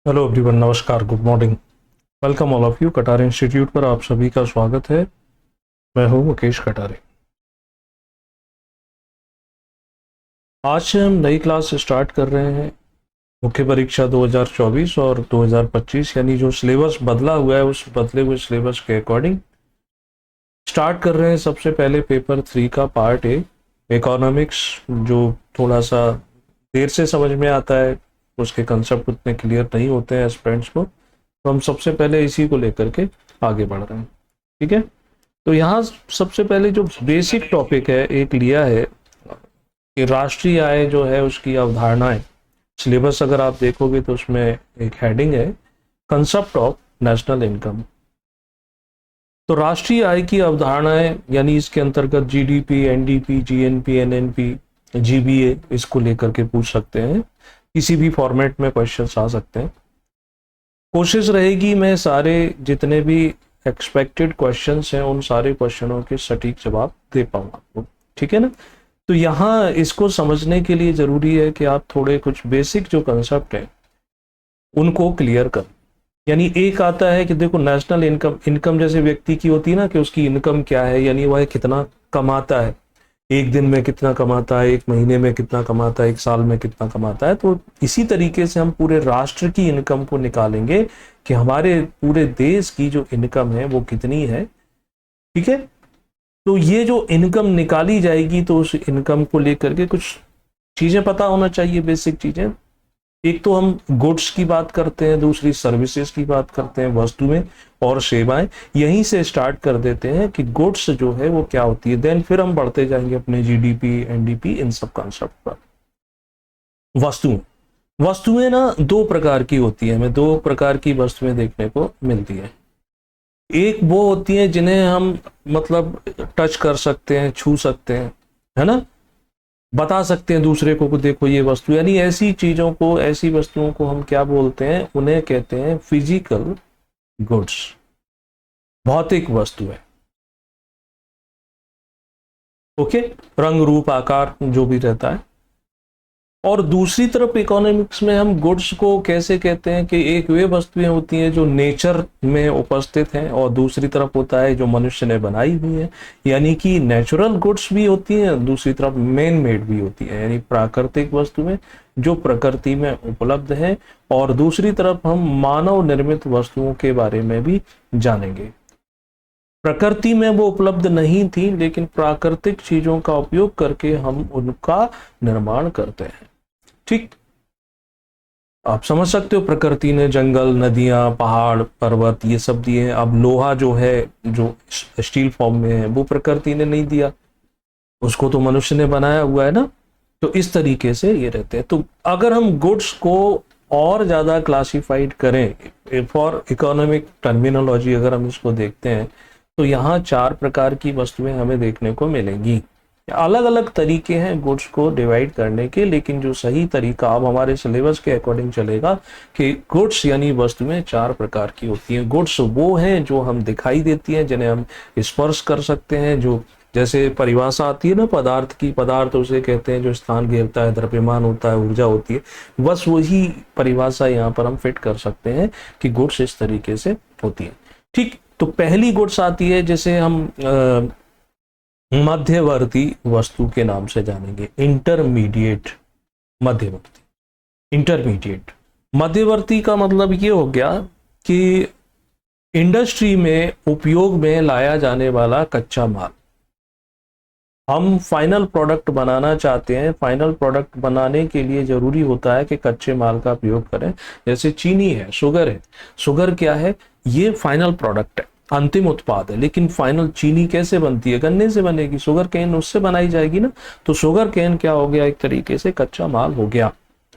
Hello everyone, नमस्कार, good morning. Welcome all of you. Katare institute पर आप सभी का स्वागत है। मैं हूं मुकेश कटारे। आज से हम नई क्लास स्टार्ट कर रहे हैं। मुख्य परीक्षा 2024 और 2025 यानी जो सिलेबस बदला हुआ है उस बदले हुए सिलेबस के अकॉर्डिंग स्टार्ट कर रहे हैं। सबसे पहले पेपर 3 का पार्ट ए, इकोनॉमिक्स, जो थोड़ा सा देर से समझ में आता है, उसके कंसेप्ट उतने क्लियर नहीं होते हैं एस्पिरेंट्स को, तो हम सबसे पहले इसी को लेकर के आगे बढ़ रहे हैं। ठीक है, तो यहाँ सबसे पहले जो बेसिक टॉपिक है एक लिया है कि राष्ट्रीय आय जो है उसकी अवधारणाएं। सिलेबस अगर आप देखोगे तो उसमें एक हेडिंग है कंसेप्ट ऑफ नेशनल इनकम। तो राष्ट्रीय आय की अवधारणाएं यानी इसके अंतर्गत GDP, NDP, GNP, NNP, GBA, इसको लेकर के पूछ सकते हैं। किसी भी फॉर्मेट में क्वेश्चंस आ सकते हैं। कोशिश रहेगी मैं सारे जितने भी एक्सपेक्टेड क्वेश्चंस हैं उन सारे क्वेश्चनों के सटीक जवाब दे पाऊँ आपको। ठीक है ना। तो यहाँ इसको समझने के लिए जरूरी है कि आप थोड़े कुछ बेसिक जो कंसेप्ट हैं उनको क्लियर कर। यानी एक आता है कि देखो नेशनल इनकम, इनकम जैसे व्यक्ति की होती है ना कि उसकी इनकम क्या है, यानी वह कितना कमाता है, एक दिन में कितना कमाता है, एक महीने में कितना कमाता है, एक साल में कितना कमाता है। तो इसी तरीके से हम पूरे राष्ट्र की इनकम को निकालेंगे कि हमारे पूरे देश की जो इनकम है वो कितनी है। ठीक है, तो ये जो इनकम निकाली जाएगी तो उस इनकम को लेकर के कुछ चीजें पता होना चाहिए, बेसिक चीजें। एक तो हम गुड्स की बात करते हैं, दूसरी सर्विसेज की बात करते हैं, वस्तुएं और सेवाएं। यहीं से स्टार्ट कर देते हैं कि गुड्स जो है वो क्या होती है, देन फिर हम बढ़ते जाएंगे अपने जीडीपी, एनडीपी, इन सब कॉन्सेप्ट पर। वस्तुएं, वस्तुएं ना दो प्रकार की होती है, हमें दो प्रकार की वस्तुएं देखने को मिलती है। एक वो होती है जिन्हें हम मतलब टच कर सकते हैं, छू सकते हैं, है ना, बता सकते हैं दूसरे को देखो ये वस्तु, यानी ऐसी चीजों को, ऐसी वस्तुओं को हम क्या बोलते हैं, उन्हें कहते हैं फिजिकल गुड्स, भौतिक वस्तु है। ओके, रंग रूप आकार जो भी रहता है। और दूसरी तरफ इकोनॉमिक्स में हम गुड्स को कैसे कहते हैं कि एक वे वस्तुएं होती हैं जो नेचर में उपस्थित हैं, और दूसरी तरफ होता है जो मनुष्य ने बनाई हुई है, यानी कि नेचुरल गुड्स भी होती हैं, दूसरी तरफ मैन मेड भी होती है, यानी प्राकृतिक वस्तुएं जो प्रकृति में उपलब्ध है। और दूसरी तरफ हम मानव निर्मित वस्तुओं के बारे में भी जानेंगे। प्रकृति में वो उपलब्ध नहीं थी लेकिन प्राकृतिक चीजों का उपयोग करके हम उनका निर्माण करते हैं। ठीक, आप समझ सकते हो, प्रकृति ने जंगल, नदियां, पहाड़, पर्वत ये सब दिए। अब लोहा जो है, जो स्टील फॉर्म में है, वो प्रकृति ने नहीं दिया, उसको तो मनुष्य ने बनाया हुआ है ना। तो इस तरीके से ये रहते हैं। तो अगर हम गुड्स को और ज्यादा क्लासिफाइड करें, फॉर इकोनॉमिक टर्मिनोलॉजी अगर हम इसको देखते हैं, तो यहाँ चार प्रकार की वस्तुएं हमें देखने को मिलेंगी। अलग अलग तरीके हैं गुड्स को डिवाइड करने के, लेकिन जो सही तरीका अब हमारे सिलेबस के अकॉर्डिंग चलेगा कि गुड्स यानी वस्तुएं चार प्रकार की होती हैं। गुड्स वो हैं जो हम दिखाई देती हैं, जिन्हें हम स्पर्श कर सकते हैं, जो जैसे परिभाषा आती है ना पदार्थ की, पदार्थ उसे कहते हैं जो स्थान घेरता है, द्रव्यमान होता है, ऊर्जा होती है। बस वही परिभाषा यहाँ पर हम फिट कर सकते हैं कि गुड्स इस तरीके से होती है। ठीक, तो पहली गुड्स आती है जिसे हम मध्यवर्ती वस्तु के नाम से जानेंगे, इंटरमीडिएट। मध्यवर्ती, इंटरमीडिएट, मध्यवर्ती का मतलब ये हो गया कि इंडस्ट्री में उपयोग में लाया जाने वाला कच्चा माल। हम फाइनल प्रोडक्ट बनाना चाहते हैं, फाइनल प्रोडक्ट बनाने के लिए जरूरी होता है कि कच्चे माल का प्रयोग करें। जैसे चीनी है, शुगर है। शुगर क्या है, ये फाइनल प्रोडक्ट है, अंतिम उत्पाद है। लेकिन फाइनल चीनी कैसे बनती है, गन्ने से बनेगी, शुगर केन उससे बनाई जाएगी ना। तो शुगर केन क्या हो गया, एक तरीके से कच्चा माल हो गया।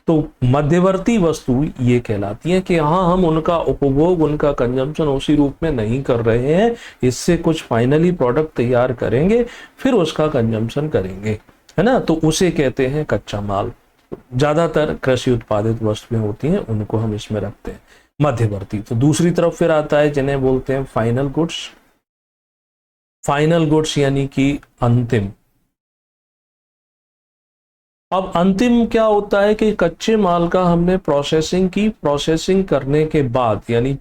तो मध्यवर्ती वस्तु ये कहलाती है कि हाँ, हम उनका उपभोग, उनका कंजम्पशन उसी रूप में नहीं कर रहे हैं, इससे कुछ फाइनली प्रोडक्ट तैयार करेंगे, फिर उसका कंजम्पशन करेंगे, है ना। तो उसे कहते हैं कच्चा माल। ज्यादातर कृषि उत्पादित वस्तुएं होती हैं, उनको हम इसमें रखते हैं मध्यवर्ती। तो दूसरी तरफ फिर आता है जिन्हें बोलते हैं फाइनल गुड्स। फाइनल गुड्स यानी कि अंतिम, अब अंतिम क्या होता है कि कच्चे माल का हमने प्रोसेसिंग की, प्रोसेसिंग करने के बाद यानी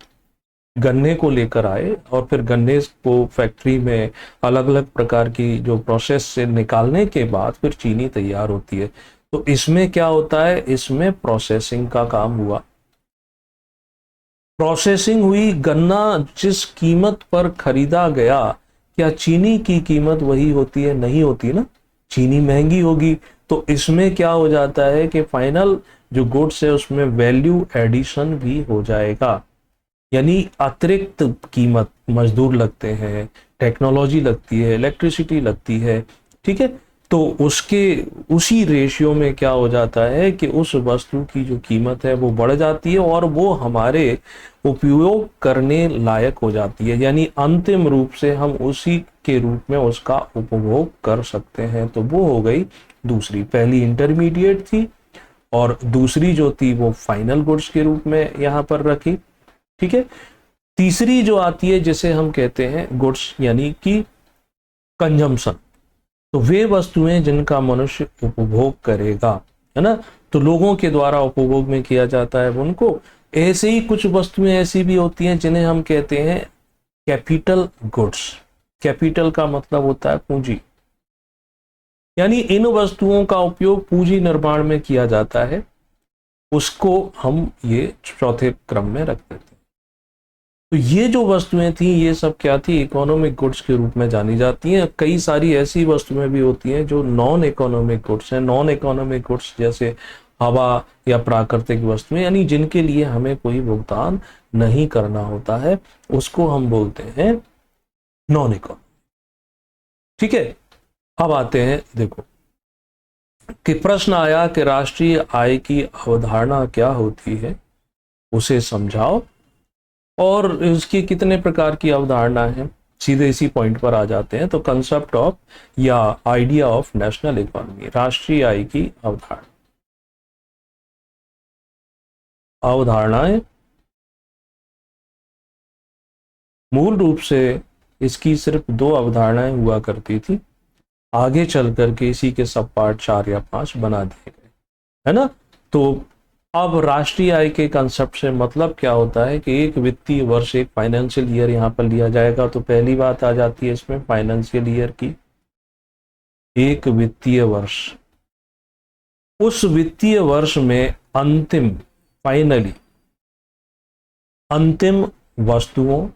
गन्ने को लेकर आए और फिर गन्ने को फैक्ट्री में अलग अलग प्रकार की जो प्रोसेस से निकालने के बाद फिर चीनी तैयार होती है। तो इसमें क्या होता है, इसमें प्रोसेसिंग का काम हुआ, प्रोसेसिंग हुई, गन्ना जिस कीमत पर खरीदा गया, क्या चीनी की कीमत वही होती है? नहीं होती ना, चीनी महंगी होगी। तो इसमें क्या हो जाता है कि फाइनल जो गुड्स है उसमें वैल्यू एडिशन भी हो जाएगा, यानी अतिरिक्त कीमत, मजदूर लगते हैं, टेक्नोलॉजी लगती है, इलेक्ट्रिसिटी लगती है, ठीक है। तो उसके उसी रेशियो में क्या हो जाता है कि उस वस्तु की जो कीमत है वो बढ़ जाती है और वो हमारे उपयोग करने लायक हो जाती है, यानी अंतिम रूप से हम उसी के रूप में उसका उपभोग कर सकते हैं। तो वो हो गई दूसरी, पहली इंटरमीडिएट थी और दूसरी जो थी वो फाइनल गुड्स के रूप में यहाँ पर रखी, ठीक है। तीसरी जो आती है जिसे हम कहते हैं गुड्स यानी कि कंजम्पशन, तो वे वस्तुएं जिनका मनुष्य उपभोग करेगा, है ना, तो लोगों के द्वारा उपभोग में किया जाता है उनको। ऐसे ही कुछ वस्तुएं ऐसी भी होती हैं जिन्हें हम कहते हैं कैपिटल गुड्स। कैपिटल का मतलब होता है पूंजी, यानी इन वस्तुओं का उपयोग पूंजी निर्माण में किया जाता है, उसको हम ये चौथे क्रम में रख देते हैं। तो ये जो वस्तुएं थी ये सब क्या थी, इकोनॉमिक गुड्स के रूप में जानी जाती हैं। कई सारी ऐसी वस्तुएं भी होती हैं जो नॉन इकोनॉमिक गुड्स हैं। नॉन इकोनॉमिक गुड्स जैसे हवा या प्राकृतिक वस्तुएं, यानी जिनके लिए हमें कोई भुगतान नहीं करना होता है, उसको हम बोलते हैं नॉन इकोनॉमिक, ठीक है। अब आते हैं, देखो कि प्रश्न आया कि राष्ट्रीय आय की अवधारणा क्या होती है, उसे समझाओ और इसकी कितने प्रकार की अवधारणा है। सीधे इसी पॉइंट पर आ जाते हैं। तो कंसेप्ट ऑफ या आइडिया ऑफ नेशनल इकोनॉमी, राष्ट्रीय आय की अवधारणा, अवधारणाएं मूल रूप से इसकी सिर्फ दो अवधारणाएं हुआ करती थी, आगे चल करके इसी के सब पार्ट 4 या 5 बना दिए गए, है ना। तो अब राष्ट्रीय आय के कंसेप्ट से मतलब क्या होता है कि एक वित्तीय वर्ष, एक फाइनेंशियल ईयर यहाँ पर लिया जाएगा। तो पहली बात आ जाती है इसमें फाइनेंशियल ईयर की, एक वित्तीय वर्ष, उस वित्तीय वर्ष में अंतिम, फाइनली अंतिम वस्तुओं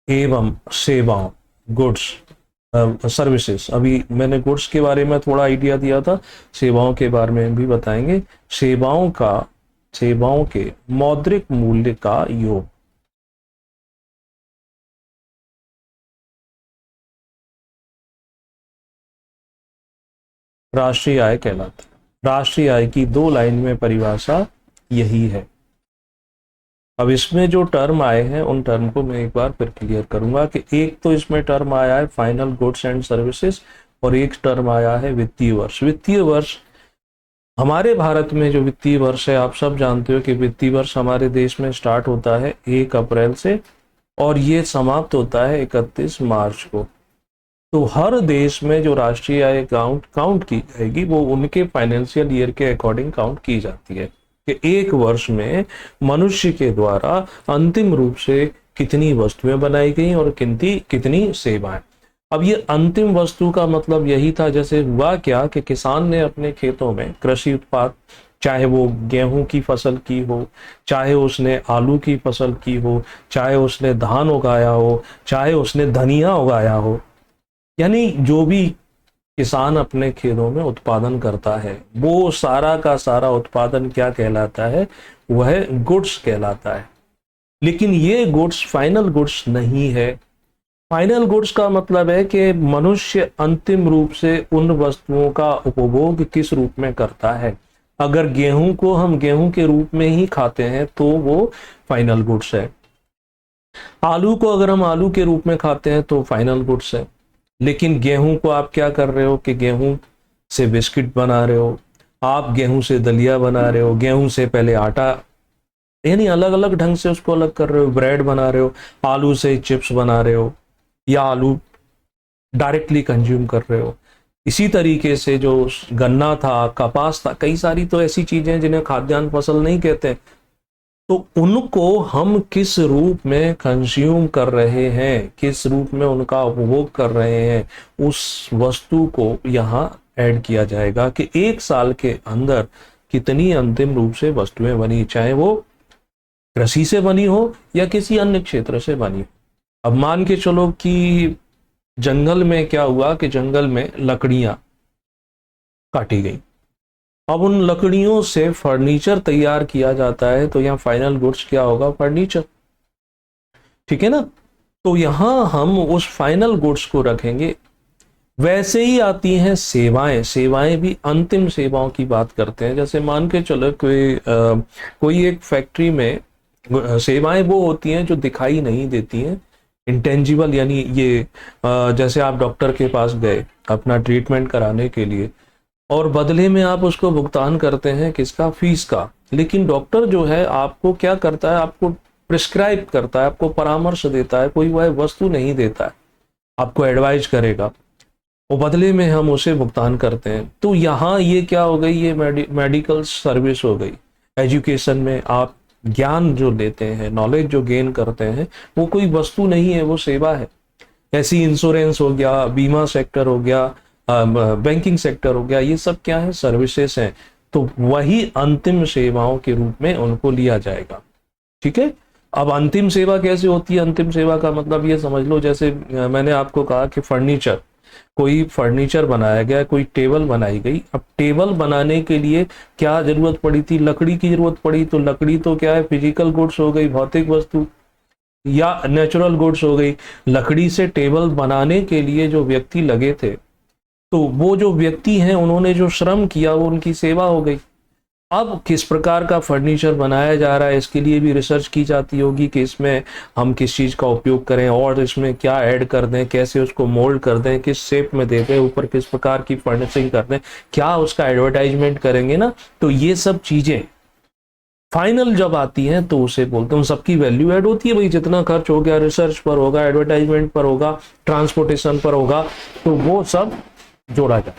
एवं सेवाओं, गुड्स सर्विसेज, अभी मैंने गुड्स के बारे में थोड़ा आइडिया दिया था, सेवाओं के बारे में भी बताएंगे। सेवाओं के मौद्रिक मूल्य का योग, राष्ट्रीय आय कहलाता है। राष्ट्रीय आय की दो लाइन में परिभाषा यही है। अब इसमें जो टर्म आए हैं उन टर्म को मैं एक बार फिर क्लियर करूंगा कि एक तो इसमें टर्म आया है फाइनल गुड्स एंड सर्विसेज और एक टर्म आया है वित्तीय वर्ष। वित्तीय वर्ष हमारे भारत में जो वित्तीय वर्ष है, आप सब जानते हो कि वित्तीय वर्ष हमारे देश में स्टार्ट होता है 1 अप्रैल से और ये समाप्त होता है 31 मार्च को। तो हर देश में जो राष्ट्रीय आय काउंट की जाएगी वो उनके फाइनेंशियल ईयर के अकॉर्डिंग काउंट की जाती है कि एक वर्ष में मनुष्य के द्वारा अंतिम रूप से कितनी वस्तुएं बनाई गई और कितनी सेवाएं। अब ये अंतिम वस्तु का मतलब यही था, जैसे हुआ क्या कि किसान ने अपने खेतों में कृषि उत्पाद, चाहे वो गेहूं की फसल की हो, चाहे उसने आलू की फसल की हो, चाहे उसने धान उगाया हो, चाहे उसने धनिया उगाया हो, यानी जो भी किसान अपने खेतों में उत्पादन करता है वो सारा का सारा उत्पादन क्या कहलाता है, वह गुड्स कहलाता है। लेकिन ये गुड्स फाइनल गुड्स नहीं है। फाइनल गुड्स का मतलब है कि मनुष्य अंतिम रूप से उन वस्तुओं का उपभोग किस रूप में करता है। अगर गेहूं को हम गेहूं के रूप में ही खाते हैं तो वो फाइनल गुड्स है, आलू को अगर हम आलू के रूप में खाते हैं तो फाइनल गुड्स है। लेकिन गेहूं को आप क्या कर रहे हो कि गेहूं से बिस्किट बना रहे हो, आप गेहूं से दलिया बना रहे हो, गेहूं से पहले आटा, यानी अलग अलग ढंग से उसको अलग कर रहे हो, ब्रेड बना रहे हो, आलू से चिप्स बना रहे हो या आलू डायरेक्टली कंज्यूम कर रहे हो। इसी तरीके से जो गन्ना था, कपास था, कई सारी तो ऐसी चीजें जिन्हें खाद्यान्न फसल नहीं कहते, तो उनको हम किस रूप में कंज्यूम कर रहे हैं, किस रूप में उनका उपभोग कर रहे हैं, उस वस्तु को यहाँ ऐड किया जाएगा कि एक साल के अंदर कितनी अंतिम रूप से वस्तुएं बनी, चाहे वो कृषि से बनी हो या किसी अन्य क्षेत्र से बनी हो। अब मान के चलो कि जंगल में क्या हुआ कि जंगल में लकड़ियां काटी गई, अब उन लकड़ियों से फर्नीचर तैयार किया जाता है, तो यहाँ फाइनल गुड्स क्या होगा, फर्नीचर, ठीक है ना। तो यहां हम उस फाइनल गुड्स को रखेंगे। वैसे ही आती हैं सेवाएं, सेवाएं भी अंतिम सेवाओं की बात करते हैं। जैसे मान के चलो कोई एक फैक्ट्री में सेवाएं वो होती हैं जो दिखाई नहीं देती हैं, इंटेंजिबल, यानी ये जैसे आप डॉक्टर के पास गए अपना ट्रीटमेंट कराने के लिए और बदले में आप उसको भुगतान करते हैं किसका, फीस का, लेकिन डॉक्टर जो है आपको क्या करता है, आपको प्रिस्क्राइब करता है, आपको परामर्श देता है, कोई वह वस्तु नहीं देता है, आपको एडवाइज करेगा, वो बदले में हम उसे भुगतान करते हैं। तो यहाँ ये क्या हो गई, ये मेडिकल सर्विस हो गई। एजुकेशन में आप ज्ञान जो लेते हैं, नॉलेज जो गेन करते हैं, वो कोई वस्तु नहीं है, वो सेवा है। ऐसी इंश्योरेंस हो गया, बीमा सेक्टर हो गया, बैंकिंग सेक्टर हो गया, ये सब क्या है, सर्विसेज हैं। तो वही अंतिम सेवाओं के रूप में उनको लिया जाएगा, ठीक है। अब अंतिम सेवा कैसे होती है, अंतिम सेवा का मतलब ये समझ लो, जैसे मैंने आपको कहा कि फर्नीचर, कोई फर्नीचर बनाया गया, कोई टेबल बनाई गई। अब टेबल बनाने के लिए क्या जरूरत पड़ी थी, लकड़ी की जरूरत पड़ी। तो लकड़ी तो क्या है, फिजिकल गुड्स हो गई, भौतिक वस्तु, या नेचुरल गुड्स हो गई। लकड़ी से टेबल बनाने के लिए जो व्यक्ति लगे थे, तो वो जो व्यक्ति हैं उन्होंने जो श्रम किया वो उनकी सेवा हो गई। अब किस प्रकार का फर्नीचर बनाया जा रहा है, इसके लिए भी रिसर्च की जाती होगी कि इसमें हम किस चीज का उपयोग करें और इसमें क्या ऐड कर दें, कैसे उसको मोल्ड कर दें, किस शेप में दे दें, ऊपर किस प्रकार की फर्निशिंग कर दें, क्या उसका एडवर्टाइजमेंट करेंगे ना। तो ये सब चीजें फाइनल जब आती हैं तो उसे बोलते हैं, उन सबकी वैल्यू ऐड होती है। भाई जितना खर्च हो गया, रिसर्च पर होगा, एडवर्टाइजमेंट पर होगा, ट्रांसपोर्टेशन पर होगा, तो वो सब जोड़ा जाए।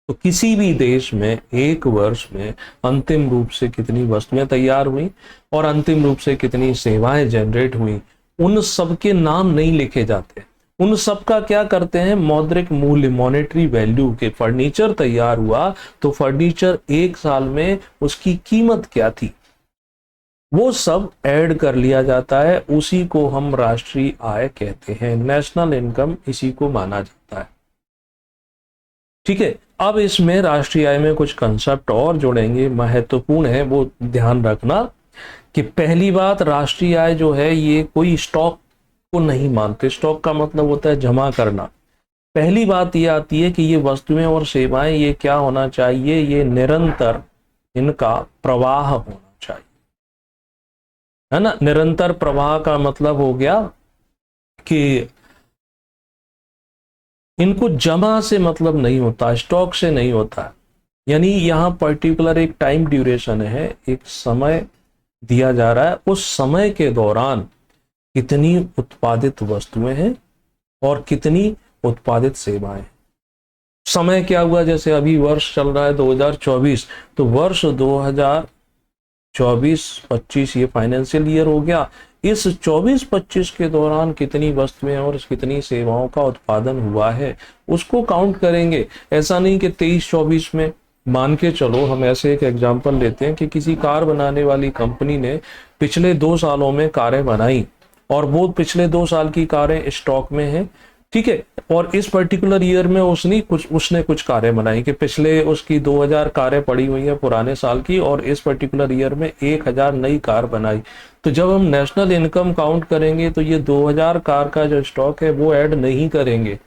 तो किसी भी देश में एक वर्ष में अंतिम रूप से कितनी वस्तुएं तैयार हुई और अंतिम रूप से कितनी सेवाएं जनरेट हुई, उन सब के नाम नहीं लिखे जाते। उन सब का क्या करते हैं, मौद्रिक मूल्य, मॉनेटरी वैल्यू के। फर्नीचर तैयार हुआ तो फर्नीचर एक साल में उसकी कीमत क्या थी, वो सब ऐड कर लिया जाता है। उसी को हम राष्ट्रीय आय कहते हैं, नेशनल इनकम इसी को माना जाता है, ठीक है। अब इसमें राष्ट्रीय आय में कुछ कंसेप्ट और जोड़ेंगे, महत्वपूर्ण है, वो ध्यान रखना कि पहली बात, राष्ट्रीय आय जो है ये कोई स्टॉक को नहीं मानते। स्टॉक का मतलब होता है जमा करना। पहली बात ये आती है कि ये वस्तुएं और सेवाएं, ये क्या होना चाहिए, ये निरंतर इनका प्रवाह होना चाहिए, है ना। निरंतर प्रवाह का मतलब हो गया कि इनको जमा से मतलब नहीं होता, स्टॉक से नहीं होता। यानी यहाँ पर्टिकुलर एक टाइम ड्यूरेशन है, एक समय दिया जा रहा है, उस समय के दौरान कितनी उत्पादित वस्तुएं हैं और कितनी उत्पादित सेवाएं। समय क्या हुआ, जैसे अभी वर्ष चल रहा है 2024, तो वर्ष 2024-25 ये फाइनेंशियल ईयर हो गया। इस 24-25 के दौरान कितनी वस्तुएं और कितनी सेवाओं का उत्पादन हुआ है, उसको काउंट करेंगे। ऐसा नहीं कि 23-24 में, मान के चलो हम ऐसे एक एग्जांपल लेते हैं कि किसी कार बनाने वाली कंपनी ने पिछले 2 सालों में कारें बनाई और वो पिछले 2 साल की कारें स्टॉक में हैं, ठीक है। और इस पर्टिकुलर ईयर में उसने कुछ कारें बनाई कि पिछले उसकी 2000 कारें पड़ी हुई हैं पुराने साल की, और इस पर्टिकुलर ईयर में 1000 नई कार बनाई। तो जब हम नेशनल इनकम काउंट करेंगे तो ये 2000 कार का जो स्टॉक है वो ऐड नहीं करेंगे।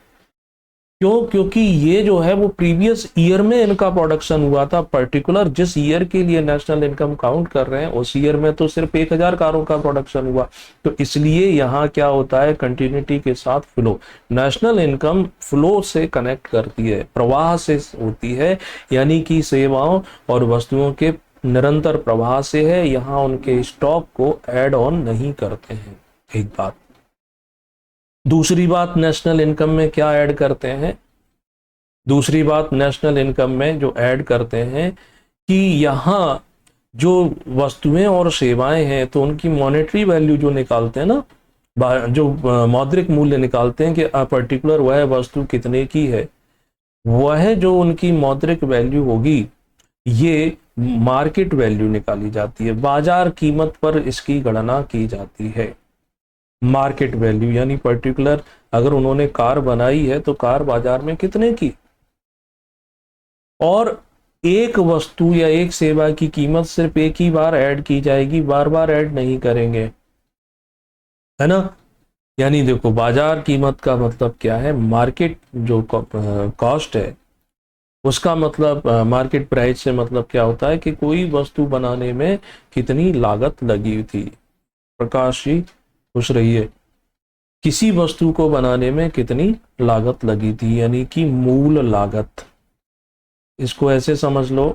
क्यों? क्योंकि ये जो है वो प्रीवियस ईयर में इनका प्रोडक्शन हुआ था। पर्टिकुलर जिस ईयर के लिए नेशनल इनकम काउंट कर रहे हैं उस ईयर में तो सिर्फ 1000 कारों का प्रोडक्शन हुआ। तो इसलिए यहाँ क्या होता है, कंटिन्यूटी के साथ फ्लो। नेशनल इनकम फ्लो से कनेक्ट करती है, प्रवाह से होती है, यानी कि सेवाओं और वस्तुओं के निरंतर प्रवाह से है। यहाँ उनके स्टॉक को ऐड ऑन नहीं करते हैं, एक बात। दूसरी बात, नेशनल इनकम में क्या ऐड करते हैं, दूसरी बात नेशनल इनकम में जो ऐड करते हैं कि यहाँ जो वस्तुएं और सेवाएं हैं तो उनकी मॉनेटरी वैल्यू जो निकालते हैं ना, जो मौद्रिक मूल्य निकालते हैं कि पर्टिकुलर वह वस्तु कितने की है, वह जो उनकी मौद्रिक वैल्यू होगी ये मार्केट वैल्यू निकाली जाती है, बाजार कीमत पर इसकी गणना की जाती है। मार्केट वैल्यू यानी पर्टिकुलर अगर उन्होंने कार बनाई है तो कार बाजार में कितने की, और एक वस्तु या एक सेवा की कीमत सिर्फ एक ही बार ऐड की जाएगी, बार बार ऐड नहीं करेंगे, है ना। यानी देखो बाजार कीमत का मतलब क्या है, मार्केट जो कॉस्ट है उसका मतलब मार्केट प्राइस से मतलब क्या होता है कि कोई वस्तु बनाने में कितनी लागत लगी थी। प्रकाश जी खुश रहिए। किसी वस्तु को बनाने में कितनी लागत लगी थी यानी कि मूल लागत। इसको ऐसे समझ लो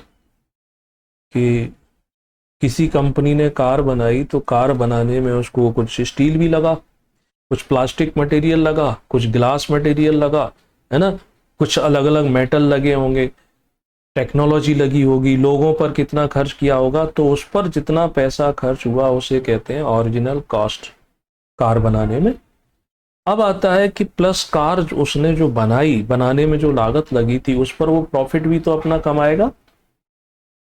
कि किसी कंपनी ने कार बनाई तो कार बनाने में उसको कुछ स्टील भी लगा, कुछ प्लास्टिक मटेरियल लगा, कुछ ग्लास मटेरियल लगा, है ना, कुछ अलग अलग मेटल लगे होंगे, टेक्नोलॉजी लगी होगी, लोगों पर कितना खर्च किया होगा, तो उस पर जितना पैसा खर्च हुआ उसे कहते हैं ओरिजिनल कॉस्ट कार बनाने में। अब आता है कि प्लस कार उसने जो बनाई, बनाने में जो लागत लगी थी उस पर वो प्रॉफिट भी तो अपना कमाएगा,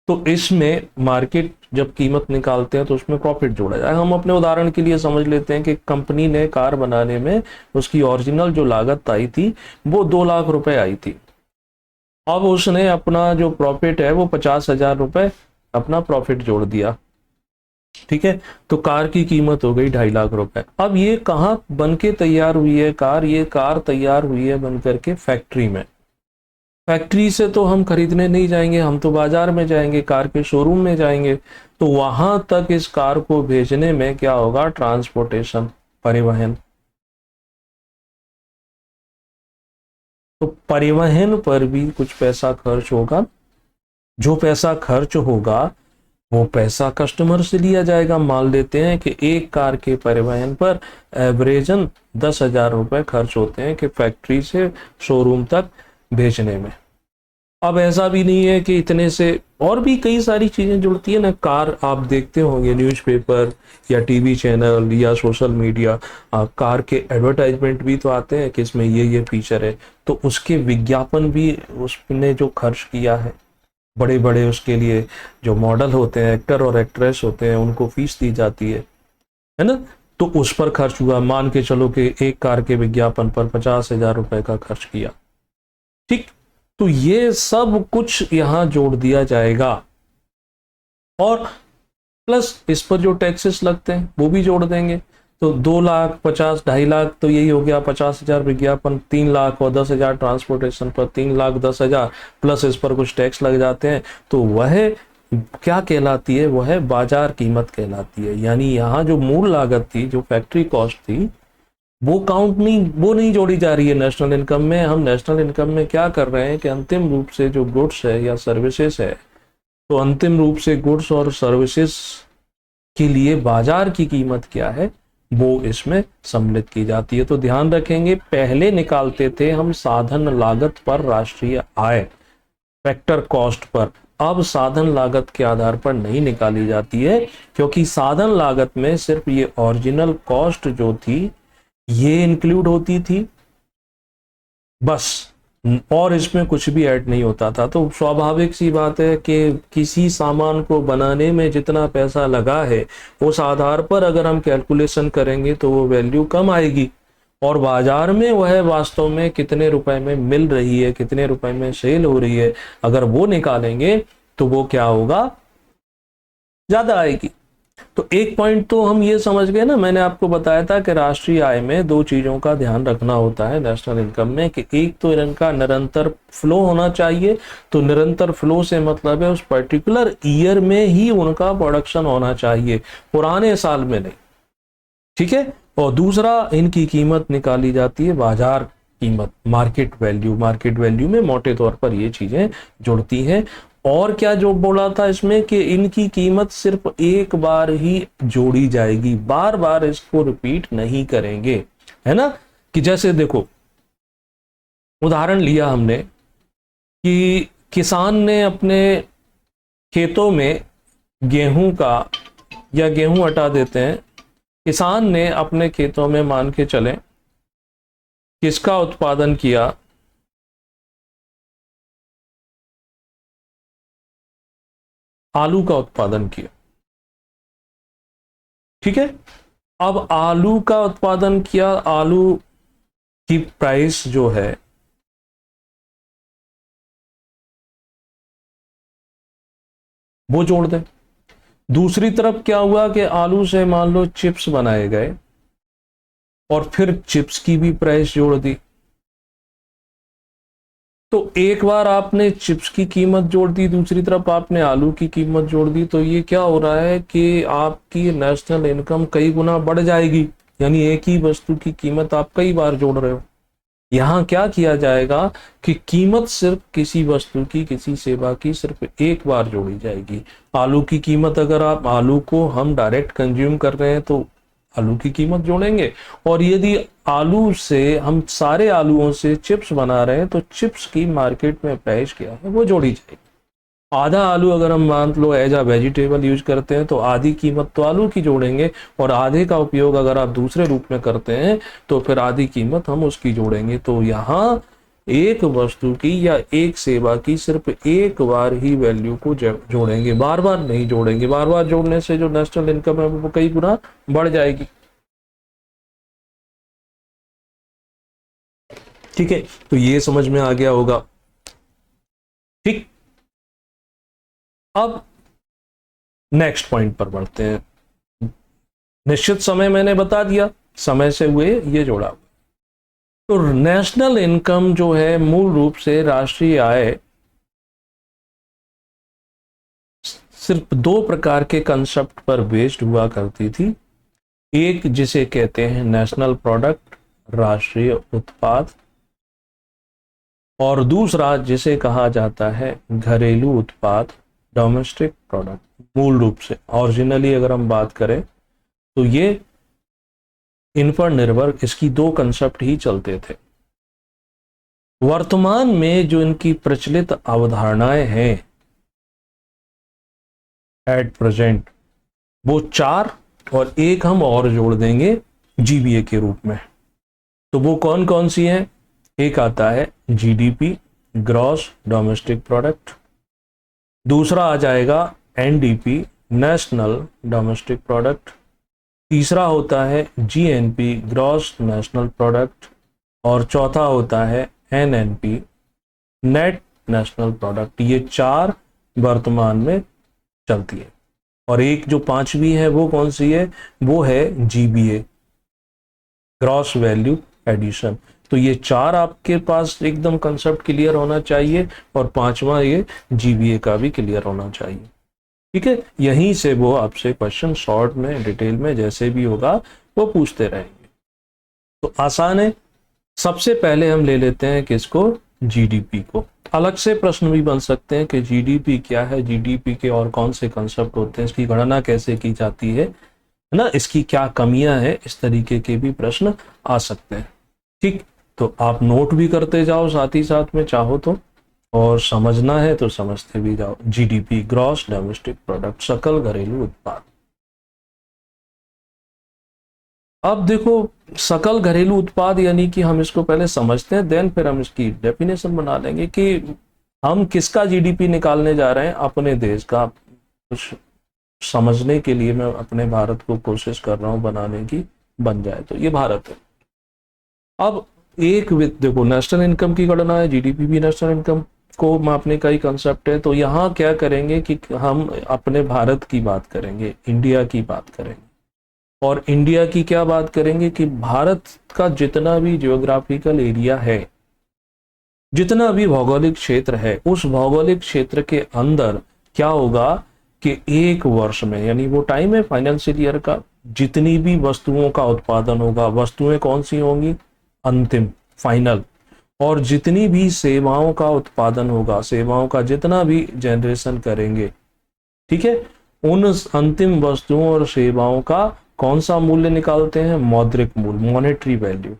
तो इसमें मार्केट जब कीमत निकालते हैं तो उसमें प्रॉफिट जोड़ा जाए। हम अपने उदाहरण के लिए समझ लेते हैं कि कंपनी ने कार बनाने में उसकी ओरिजिनल जो लागत आई थी वो 2 लाख रुपए आई थी। अब उसने अपना जो प्रॉफिट है वो 50,000 रुपए अपना प्रॉफिट जोड़ दिया, ठीक है, तो कार की कीमत हो गई 2.5 लाख रुपए। अब ये कहाँ बन के तैयार हुई है कार, ये कार तैयार हुई है बन करके फैक्ट्री में। फैक्ट्री से तो हम खरीदने नहीं जाएंगे, हम तो बाजार में जाएंगे, कार के शोरूम में जाएंगे, तो वहां तक इस कार को भेजने में क्या होगा, ट्रांसपोर्टेशन, परिवहन। तो परिवहन पर भी कुछ पैसा खर्च होगा, जो पैसा खर्च होगा वो पैसा कस्टमर से लिया जाएगा। मान लेते हैं कि एक कार के परिवहन पर एवरेजन 10,000 रुपए खर्च होते हैं कि फैक्ट्री से शोरूम तक भेजने में। अब ऐसा भी नहीं है कि इतने से, और भी कई सारी चीजें जुड़ती है ना। कार आप देखते होंगे न्यूज़पेपर या टीवी चैनल या सोशल मीडिया, कार के एडवर्टाइजमेंट भी तो आते हैं कि इसमें ये फीचर है, तो उसके विज्ञापन भी उसने जो खर्च किया है, बड़े बड़े उसके लिए जो मॉडल होते हैं, एक्टर और एक्ट्रेस होते हैं, उनको फीस दी जाती है ना, तो उस पर खर्च हुआ। मान के चलो कि एक कार के विज्ञापन पर 50,000 रुपए का खर्च किया, ठीक, तो ये सब कुछ यहां जोड़ दिया जाएगा, और प्लस इस पर जो टैक्सेस लगते हैं वो भी जोड़ देंगे। तो 2 लाख 50, 2.5 लाख तो यही हो गया, 50,000 विज्ञापन, 3 लाख और 10,000 ट्रांसपोर्टेशन पर, 3 लाख 10,000 प्लस इस पर कुछ टैक्स लग जाते हैं, तो वह क्या कहलाती है, वह बाजार कीमत कहलाती है। यानी यहाँ जो मूल लागत थी, जो फैक्ट्री कॉस्ट थी, वो काउंट नहीं, वो नहीं जोड़ी जा रही है नेशनल इनकम में। हम नेशनल इनकम में क्या कर रहे हैं कि अंतिम रूप से जो गुड्स है या सर्विसेज है, तो अंतिम रूप से गुड्स और सर्विसेज के लिए बाजार की कीमत क्या है वो इसमें सम्मिलित की जाती है। तो ध्यान रखेंगे, पहले निकालते थे हम साधन लागत पर राष्ट्रीय आय, फैक्टर कॉस्ट पर, अब साधन लागत के आधार पर नहीं निकाली जाती है, क्योंकि साधन लागत में सिर्फ ये ओरिजिनल कॉस्ट जो थी ये इंक्लूड होती थी बस, और इसमें कुछ भी ऐड नहीं होता था। तो स्वाभाविक सी बात है कि किसी सामान को बनाने में जितना पैसा लगा है उस आधार पर अगर हम कैलकुलेशन करेंगे तो वो वैल्यू कम आएगी, और बाजार में वह वास्तव में कितने रुपए में मिल रही है, कितने रुपए में सेल हो रही है, अगर वो निकालेंगे तो वो क्या होगा, ज्यादा आएगी। तो एक पॉइंट तो हम ये समझ गए ना, मैंने आपको बताया था कि राष्ट्रीय आय में 2 चीजों का ध्यान रखना होता है नेशनल इनकम में, कि एक तो इनका निरंतर फ्लो होना चाहिए, तो निरंतर फ्लो से मतलब है उस पर्टिकुलर ईयर में ही उनका प्रोडक्शन होना चाहिए, पुराने साल में नहीं, ठीक है। और दूसरा, इनकी कीमत निकाली जाती है बाजार कीमत, मार्केट वैल्यू। मार्केट वैल्यू में मोटे तौर पर ये चीजें जुड़ती हैं। और क्या जो बोला था इसमें कि इनकी कीमत सिर्फ एक बार ही जोड़ी जाएगी, बार बार इसको रिपीट नहीं करेंगे, है ना। कि जैसे देखो उदाहरण लिया हमने कि किसान ने अपने खेतों में गेहूं का, या गेहूं हटा देते हैं, किसान ने अपने खेतों में मान के चलें किसका उत्पादन किया? आलू का उत्पादन किया। ठीक है, अब आलू का उत्पादन किया, आलू की प्राइस जो है वो जोड़ दें। दूसरी तरफ क्या हुआ कि आलू से मान लो चिप्स बनाए गए, और फिर चिप्स की भी प्राइस जोड़ दी। तो एक बार आपने चिप्स की कीमत जोड़ दी, दूसरी तरफ आपने आलू की कीमत जोड़ दी, तो ये क्या हो रहा है कि आपकी नेशनल इनकम कई गुना बढ़ जाएगी। यानी एक ही वस्तु की कीमत आप कई बार जोड़ रहे हो। यहां क्या किया जाएगा कि कीमत सिर्फ किसी वस्तु की, किसी सेवा की सिर्फ एक बार जोड़ी जाएगी। आलू की कीमत, अगर आप आलू को हम डायरेक्ट कंज्यूम कर रहे हैं तो आलू की कीमत जोड़ेंगे, और यदि आलू से हम सारे आलूओं से चिप्स बना रहे हैं तो चिप्स की मार्केट में प्राइस क्या है वो जोड़ी जाएगी। आधा आलू अगर हम मान लो एज अ वेजिटेबल यूज करते हैं तो आधी कीमत तो आलू की जोड़ेंगे, और आधे का उपयोग अगर आप दूसरे रूप में करते हैं तो फिर आधी कीमत हम उसकी जोड़ेंगे। तो यहाँ एक वस्तु की या एक सेवा की सिर्फ एक बार ही वैल्यू को जोड़ेंगे, बार बार नहीं जोड़ेंगे। बार बार जोड़ने से जो नेशनल इनकम है वो कई गुना बढ़ जाएगी। ठीक है, तो ये समझ में आ गया होगा। ठीक, अब नेक्स्ट पॉइंट पर बढ़ते हैं। निश्चित समय मैंने बता दिया, समय से हुए ये जोड़ा। तो नेशनल इनकम जो है मूल रूप से राष्ट्रीय आय सिर्फ दो प्रकार के कंसेप्ट पर बेस्ड हुआ करती थी। एक जिसे कहते हैं नेशनल प्रोडक्ट, राष्ट्रीय उत्पाद, और दूसरा जिसे कहा जाता है घरेलू उत्पाद, डोमेस्टिक प्रोडक्ट। मूल रूप से ओरिजिनली अगर हम बात करें तो ये इन पर निर्भर इसकी दो कंसेप्ट ही चलते थे। वर्तमान में जो इनकी प्रचलित अवधारणाएं हैं एट प्रेजेंट, वो चार, और एक हम और जोड़ देंगे जीबीए के रूप में। तो वो कौन कौन सी हैं? एक आता है जीडीपी, ग्रॉस डोमेस्टिक प्रोडक्ट। दूसरा आ जाएगा एनडीपी, नेशनल डोमेस्टिक प्रोडक्ट। तीसरा होता है जीएनपी, ग्रॉस नेशनल प्रोडक्ट। और चौथा होता है एनएनपी, नेट नेशनल प्रोडक्ट। ये चार वर्तमान में चलती है। और एक जो पांचवी है वो कौन सी है? वो है जीबीए, ग्रॉस वैल्यू एडिशन। तो ये चार आपके पास एकदम कंसेप्ट क्लियर होना चाहिए, और पांचवा ये जीबीए का भी क्लियर होना चाहिए। ठीक है, यहीं से वो आपसे क्वेश्चन शॉर्ट में, डिटेल में, जैसे भी होगा वो पूछते रहेंगे। तो आसान है। सबसे पहले हम ले लेते हैं किसको? जीडीपी को। अलग से प्रश्न भी बन सकते हैं कि जीडीपी क्या है, जीडीपी के और कौन से कंसेप्ट होते हैं, इसकी गणना कैसे की जाती है ना, इसकी क्या कमियां हैं, इस तरीके के भी प्रश्न आ सकते हैं। ठीक, तो आप नोट भी करते जाओ साथ ही साथ में चाहो तो, और समझना है तो समझते भी जाओ। जीडीपी, ग्रॉस डोमेस्टिक प्रोडक्ट, सकल घरेलू उत्पाद। अब देखो, सकल घरेलू उत्पाद यानी कि हम इसको पहले समझते हैं, देन फिर हम इसकी डेफिनेशन बना लेंगे कि हम किसका जीडीपी निकालने जा रहे हैं। अपने देश का कुछ समझने के लिए मैं अपने भारत को कोशिश कर रहा हूं बनाने की, बन जाए तो ये भारत है। अब एक देखो, नेशनल इनकम की गणना है, जीडीपी भी नेशनल इनकम को मापने का ही कंसेप्ट है। तो यहाँ क्या करेंगे कि हम अपने भारत की बात करेंगे, इंडिया की बात करेंगे। और इंडिया की क्या बात करेंगे कि भारत का जितना भी जियोग्राफिकल एरिया है, जितना भी भौगोलिक क्षेत्र है, उस भौगोलिक क्षेत्र के अंदर क्या होगा कि एक वर्ष में, यानी वो टाइम है फाइनेंशियल ईयर का, जितनी भी वस्तुओं का उत्पादन होगा, वस्तुएं कौन सी होंगी? अंतिम, फाइनल। और जितनी भी सेवाओं का उत्पादन होगा, सेवाओं का जितना भी जनरेशन करेंगे, ठीक है, उन अंतिम वस्तुओं और सेवाओं का कौन सा मूल्य निकालते हैं? मौद्रिक मूल्य, मॉनेटरी वैल्यू,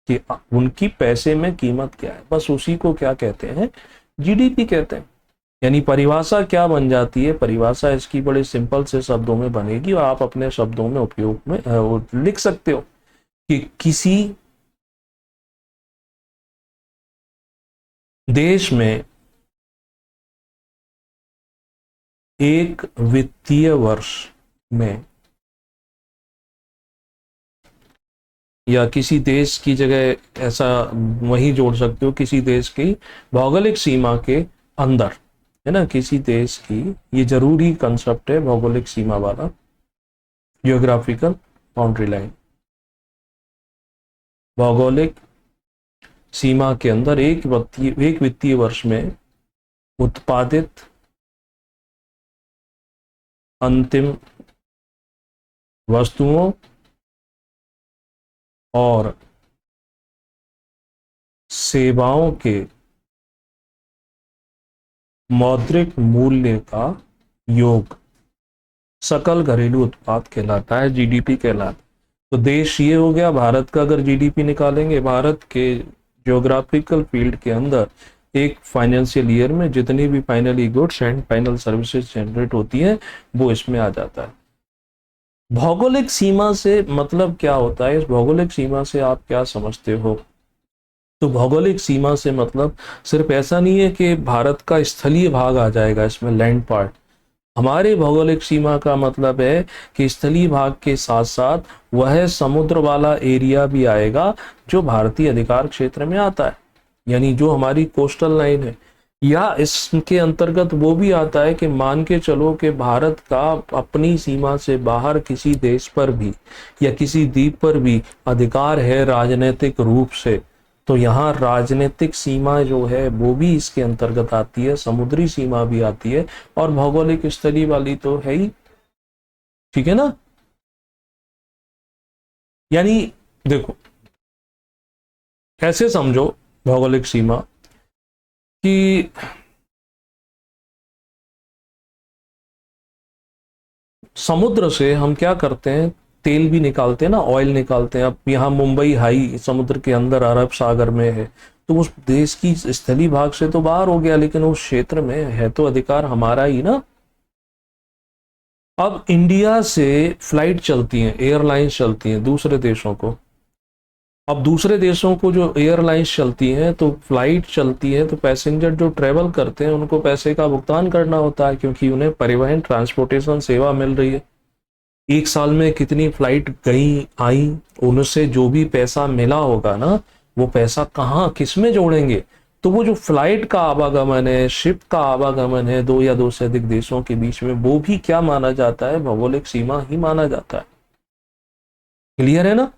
कि उनकी पैसे में कीमत क्या है, बस उसी को क्या कहते हैं? जीडीपी कहते हैं। यानी परिभाषा क्या बन जाती है, परिभाषा इसकी बड़े सिंपल से शब्दों में बनेगी और आप अपने शब्दों में उपयोग में वो लिख सकते हो कि किसी देश में एक वित्तीय वर्ष में, या किसी देश की जगह ऐसा वहीं जोड़ सकते हो, किसी देश की भौगोलिक सीमा के अंदर, है ना, किसी देश की, ये जरूरी कंसेप्ट है भौगोलिक सीमा वाला, जियोग्राफिकल बाउंड्री लाइन, भौगोलिक सीमा के अंदर एक वित्तीय वर्ष में उत्पादित अंतिम वस्तुओं और सेवाओं के मौद्रिक मूल्य का योग सकल घरेलू उत्पाद कहलाता है, जीडीपी कहलाता है। तो देश ये हो गया, भारत का अगर जीडीपी निकालेंगे, भारत के ज्योग्राफिकल फील्ड के अंदर एक फाइनेंशियल ईयर में जितनी भी finally goods and final services generate होती है वो इसमें आ जाता है। भौगोलिक सीमा से मतलब क्या होता है, इस भौगोलिक सीमा से आप क्या समझते हो? तो भौगोलिक सीमा से मतलब सिर्फ ऐसा नहीं है कि भारत का स्थलीय भाग आ जाएगा इसमें, लैंड पार्ट। हमारे भौगोलिक सीमा का मतलब है कि स्थलीय भाग के साथ साथ वह समुद्र वाला एरिया भी आएगा जो भारतीय अधिकार क्षेत्र में आता है, यानी जो हमारी कोस्टल लाइन है, या इसके अंतर्गत वो भी आता है कि मान के चलो कि भारत का अपनी सीमा से बाहर किसी देश पर भी या किसी द्वीप पर भी अधिकार है राजनीतिक रूप से, तो यहाँ राजनीतिक सीमा जो है वो भी इसके अंतर्गत आती है, समुद्री सीमा भी आती है, और भौगोलिक स्थलीय वाली तो है ही, ठीक है ना। यानी देखो, कैसे समझो भौगोलिक सीमा कि समुद्र से हम क्या करते हैं, तेल भी निकालते हैं ना, ऑयल निकालते हैं। अब यहाँ मुंबई हाई समुद्र के अंदर अरब सागर में है, तो उस देश की स्थलीय भाग से तो बाहर हो गया, लेकिन उस क्षेत्र में है तो अधिकार हमारा ही ना। अब इंडिया से फ्लाइट चलती हैं, एयरलाइंस चलती हैं दूसरे देशों को। अब दूसरे देशों को जो एयरलाइंस चलती हैं, तो फ्लाइट चलती है, तो पैसेंजर जो ट्रेवल करते हैं उनको पैसे का भुगतान करना होता है, क्योंकि उन्हें परिवहन ट्रांसपोर्टेशन सेवा मिल रही है। एक साल में कितनी फ्लाइट गई आई, उनसे जो भी पैसा मिला होगा ना, वो पैसा कहाँ किस में जोड़ेंगे? तो वो जो फ्लाइट का आवागमन है, शिप का आवागमन है दो या दो से अधिक देशों के बीच में, वो भी क्या माना जाता है, भौगोलिक सीमा ही माना जाता है। क्लियर है ना।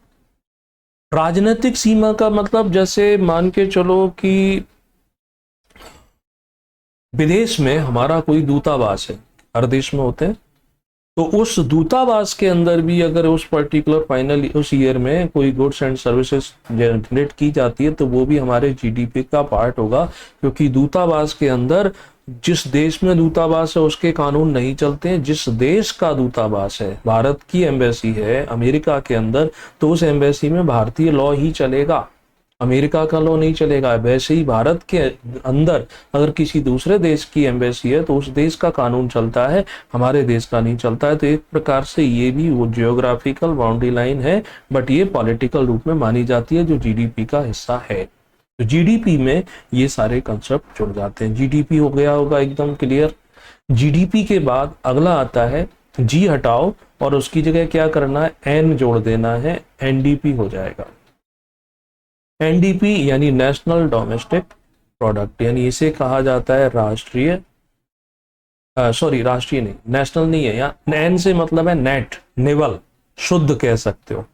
राजनीतिक सीमा का मतलब जैसे मान के चलो कि विदेश में हमारा कोई दूतावास है, हर देश में होते हैं, तो उस दूतावास के अंदर भी अगर उस पर्टिकुलर फाइनल उस ईयर में कोई गुड्स एंड सर्विसेज जनरेट की जाती है, तो वो भी हमारे जीडीपी का पार्ट होगा, क्योंकि दूतावास के अंदर जिस देश में दूतावास है उसके कानून नहीं चलते हैं। जिस देश का दूतावास है, भारत की एम्बेसी है अमेरिका के अंदर, तो उस एम्बेसी में भारतीय लॉ ही चलेगा, अमेरिका का लॉ नहीं चलेगा। वैसे ही भारत के अंदर अगर किसी दूसरे देश की एम्बेसी है तो उस देश का कानून चलता है, हमारे देश का नहीं चलता है। तो एक प्रकार से ये भी वो जियोग्राफिकल बाउंड्री लाइन है, बट ये पॉलिटिकल रूप में मानी जाती है, जो जीडीपी का हिस्सा है। तो जीडीपी में ये सारे कंसेप्ट जुड़ जाते हैं। जीडीपी हो गया होगा एकदम क्लियर। जीडीपी के बाद अगला आता है, जी हटाओ और उसकी जगह क्या करना है, एन जोड़ देना है, एनडीपी हो जाएगा। एनडीपी यानी नेशनल डोमेस्टिक प्रोडक्ट, यानी इसे कहा जाता है राष्ट्रीय, सॉरी राष्ट्रीय नहीं, नेशनल नहीं है, यहाँ एन से मतलब है नेट, निवल, शुद्ध कह सकते हो,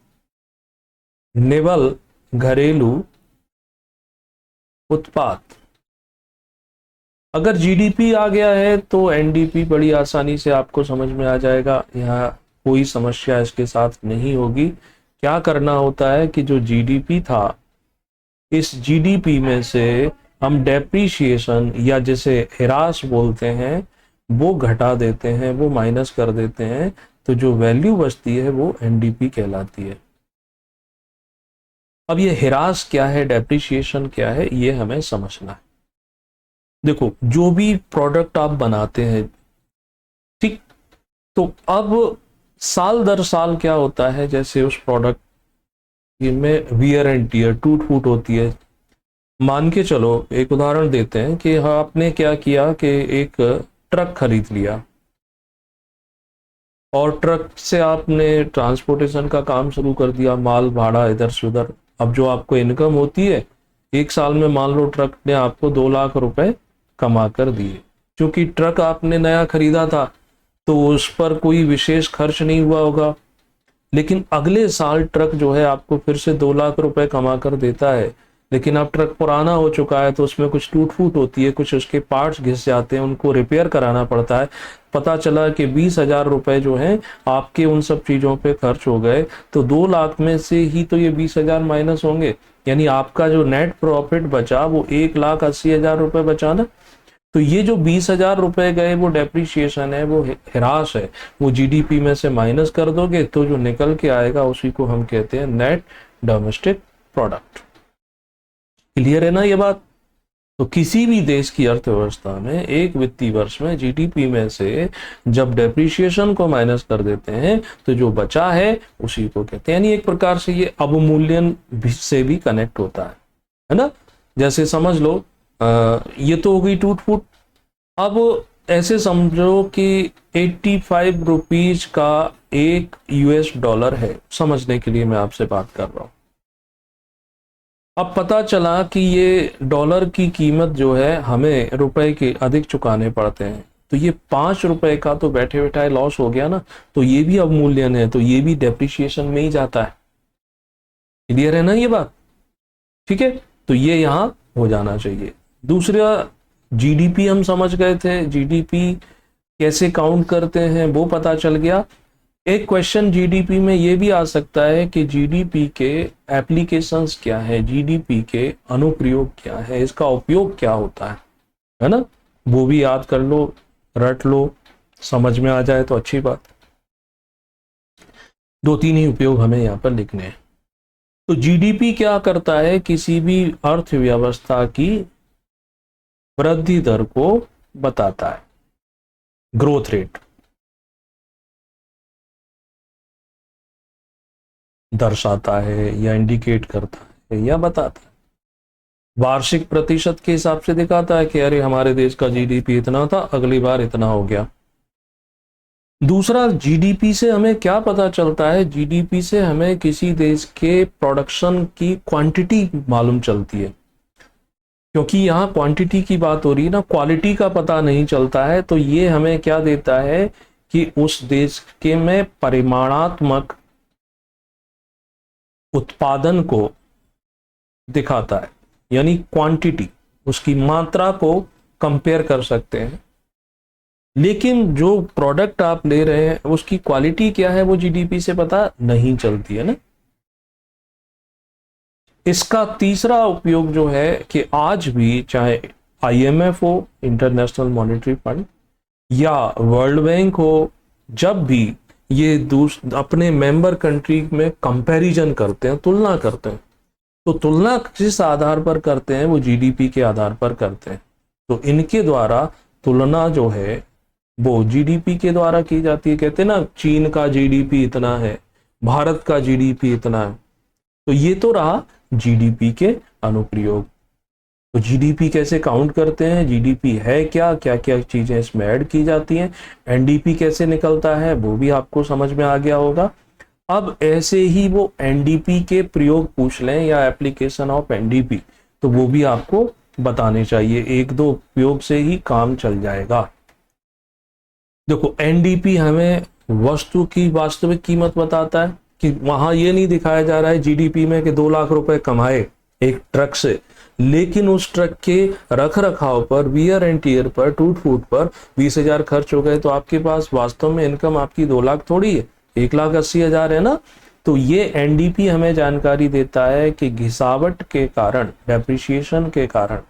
निवल घरेलू उत्पाद। अगर जीडीपी आ गया है तो एनडीपी बड़ी आसानी से आपको समझ में आ जाएगा, यहाँ कोई समस्या इसके साथ नहीं होगी। क्या करना होता है कि जो जीडीपी था, इस जीडीपी में से हम डेप्रीशिएशन या जिसे ह्रास बोलते हैं वो घटा देते हैं, वो माइनस कर देते हैं, तो जो वैल्यू बचती है वो एनडीपी कहलाती है। अब ये ह्रास क्या है, डेप्रीशिएशन क्या है, ये हमें समझना है। देखो जो भी प्रोडक्ट आप बनाते हैं, ठीक, तो अब साल दर साल क्या होता है, जैसे उस प्रोडक्ट में वियर एंड टीयर, टूट फूट होती है। मान के चलो, एक उदाहरण देते हैं कि हाँ, आपने क्या किया कि एक ट्रक खरीद लिया और ट्रक से आपने ट्रांसपोर्टेशन का काम शुरू कर दिया, माल भाड़ा इधर से उधर। अब जो आपको इनकम होती है, एक साल में मान लो ट्रक ने आपको 2 लाख रुपए कमा कर दिए। क्योंकि ट्रक आपने नया खरीदा था तो उस पर कोई विशेष खर्च नहीं हुआ होगा, लेकिन अगले साल ट्रक जो है आपको फिर से 2 लाख रुपए कमा कर देता है। लेकिन अब ट्रक पुराना हो चुका है तो उसमें कुछ टूट फूट होती है, कुछ उसके पार्ट्स घिस जाते हैं, उनको रिपेयर कराना पड़ता है। पता चला कि 20,000 रुपए जो हैं आपके उन सब चीजों पे खर्च हो गए, तो 2 लाख में से ही तो ये 20,000 माइनस होंगे, यानी आपका जो नेट प्रॉफिट बचा वो 1,80,000 रुपए बचा ना। तो ये जो 20,000 रुपए गए वो डेप्रिसिएशन है, वो ह्रास है, वो जीडीपी में से माइनस कर दोगे तो जो निकल के आएगा उसी को हम कहते हैं नेट डोमेस्टिक प्रोडक्ट। क्लियर है ना ये बात? तो किसी भी देश की अर्थव्यवस्था में एक वित्तीय वर्ष में जीडीपी में से जब डेप्रिसिएशन को माइनस कर देते हैं तो जो बचा है उसी को कहते हैं, यानी एक प्रकार से ये अवमूल्यन से भी कनेक्ट होता है ना। जैसे समझ लो, ये तो हो गई टूट फूट। अब ऐसे समझो कि 85 रुपीज का एक यूएस डॉलर है, समझने के लिए मैं आपसे बात कर रहा हूं। अब पता चला कि ये डॉलर की कीमत जो है हमें रुपए के अधिक चुकाने पड़ते हैं, तो ये 5 रुपए का तो बैठे बैठाए लॉस हो गया ना। तो ये भी अवमूल्यन है, तो ये भी डेप्रिसिएशन में ही जाता है। क्लियर है ना ये बात? ठीक है, तो ये यहां हो जाना चाहिए। दूसरा, जीडीपी हम समझ गए थे, जीडीपी कैसे काउंट करते हैं वो पता चल गया। एक क्वेश्चन जीडीपी में ये भी आ सकता है कि जीडीपी के एप्लीकेशंस क्या है, जीडीपी के अनुप्रयोग क्या है, इसका उपयोग क्या होता है ना। वो भी याद कर लो, रट लो, समझ में आ जाए तो अच्छी बात। 2-3 ही उपयोग हमें यहाँ पर लिखने हैं। तो जीडीपी क्या करता है, किसी भी अर्थव्यवस्था की वृद्धि दर को बताता है, ग्रोथ रेट दर्शाता है या इंडिकेट करता है या बताता है। वार्षिक प्रतिशत के हिसाब से दिखाता है कि अरे हमारे देश का जीडीपी इतना था, अगली बार इतना हो गया। दूसरा, जीडीपी से हमें क्या पता चलता है, जीडीपी से हमें किसी देश के प्रोडक्शन की क्वांटिटी मालूम चलती है। क्योंकि यहाँ क्वांटिटी की बात हो रही है ना, क्वालिटी का पता नहीं चलता है। तो ये हमें क्या देता है कि उस देश के में परिमाणात्मक उत्पादन को दिखाता है, यानी क्वांटिटी, उसकी मात्रा को कंपेयर कर सकते हैं। लेकिन जो प्रोडक्ट आप ले रहे हैं उसकी क्वालिटी क्या है वो जीडीपी से पता नहीं चलती है ना। इसका तीसरा उपयोग जो है कि आज भी चाहे आईएमएफ हो, इंटरनेशनल मॉनेटरी फंड, या वर्ल्ड बैंक हो, जब भी ये अपने मेंबर कंट्री में कंपैरिजन करते हैं, तुलना करते हैं, तो तुलना किस आधार पर करते हैं, वो जीडीपी के आधार पर करते हैं। तो इनके द्वारा तुलना जो है वो जीडीपी के द्वारा की जाती है। कहते हैं ना, चीन का जीडीपी इतना है, भारत का जीडीपी इतना है। तो ये तो रहा जीडीपी के अनुप्रयोग। तो जीडीपी कैसे काउंट करते हैं, जीडीपी है क्या, क्या क्या चीजें इसमें ऐड की जाती हैं, एनडीपी कैसे निकलता है वो भी आपको समझ में आ गया होगा। अब ऐसे ही वो एनडीपी के प्रयोग पूछ लें या एप्लीकेशन ऑफ एनडीपी, तो वो भी आपको बताने चाहिए, 1-2 उपयोग से ही काम चल जाएगा। देखो, एनडीपी हमें वस्तु की वास्तविक कीमत बताता है, कि वहां ये नहीं दिखाया जा रहा है जीडीपी में कि 2 लाख रुपए कमाए एक ट्रक से, लेकिन उस ट्रक के रख रखाव पर, वियर एंड टीयर पर, टूट फूट पर 20,000 खर्च हो गए। तो आपके पास वास्तव में इनकम आपकी 2 लाख थोड़ी है, 1,80,000 है ना। तो ये एनडीपी हमें जानकारी देता है कि घिसावट के कारण, डेप्रिसिएशन के कारण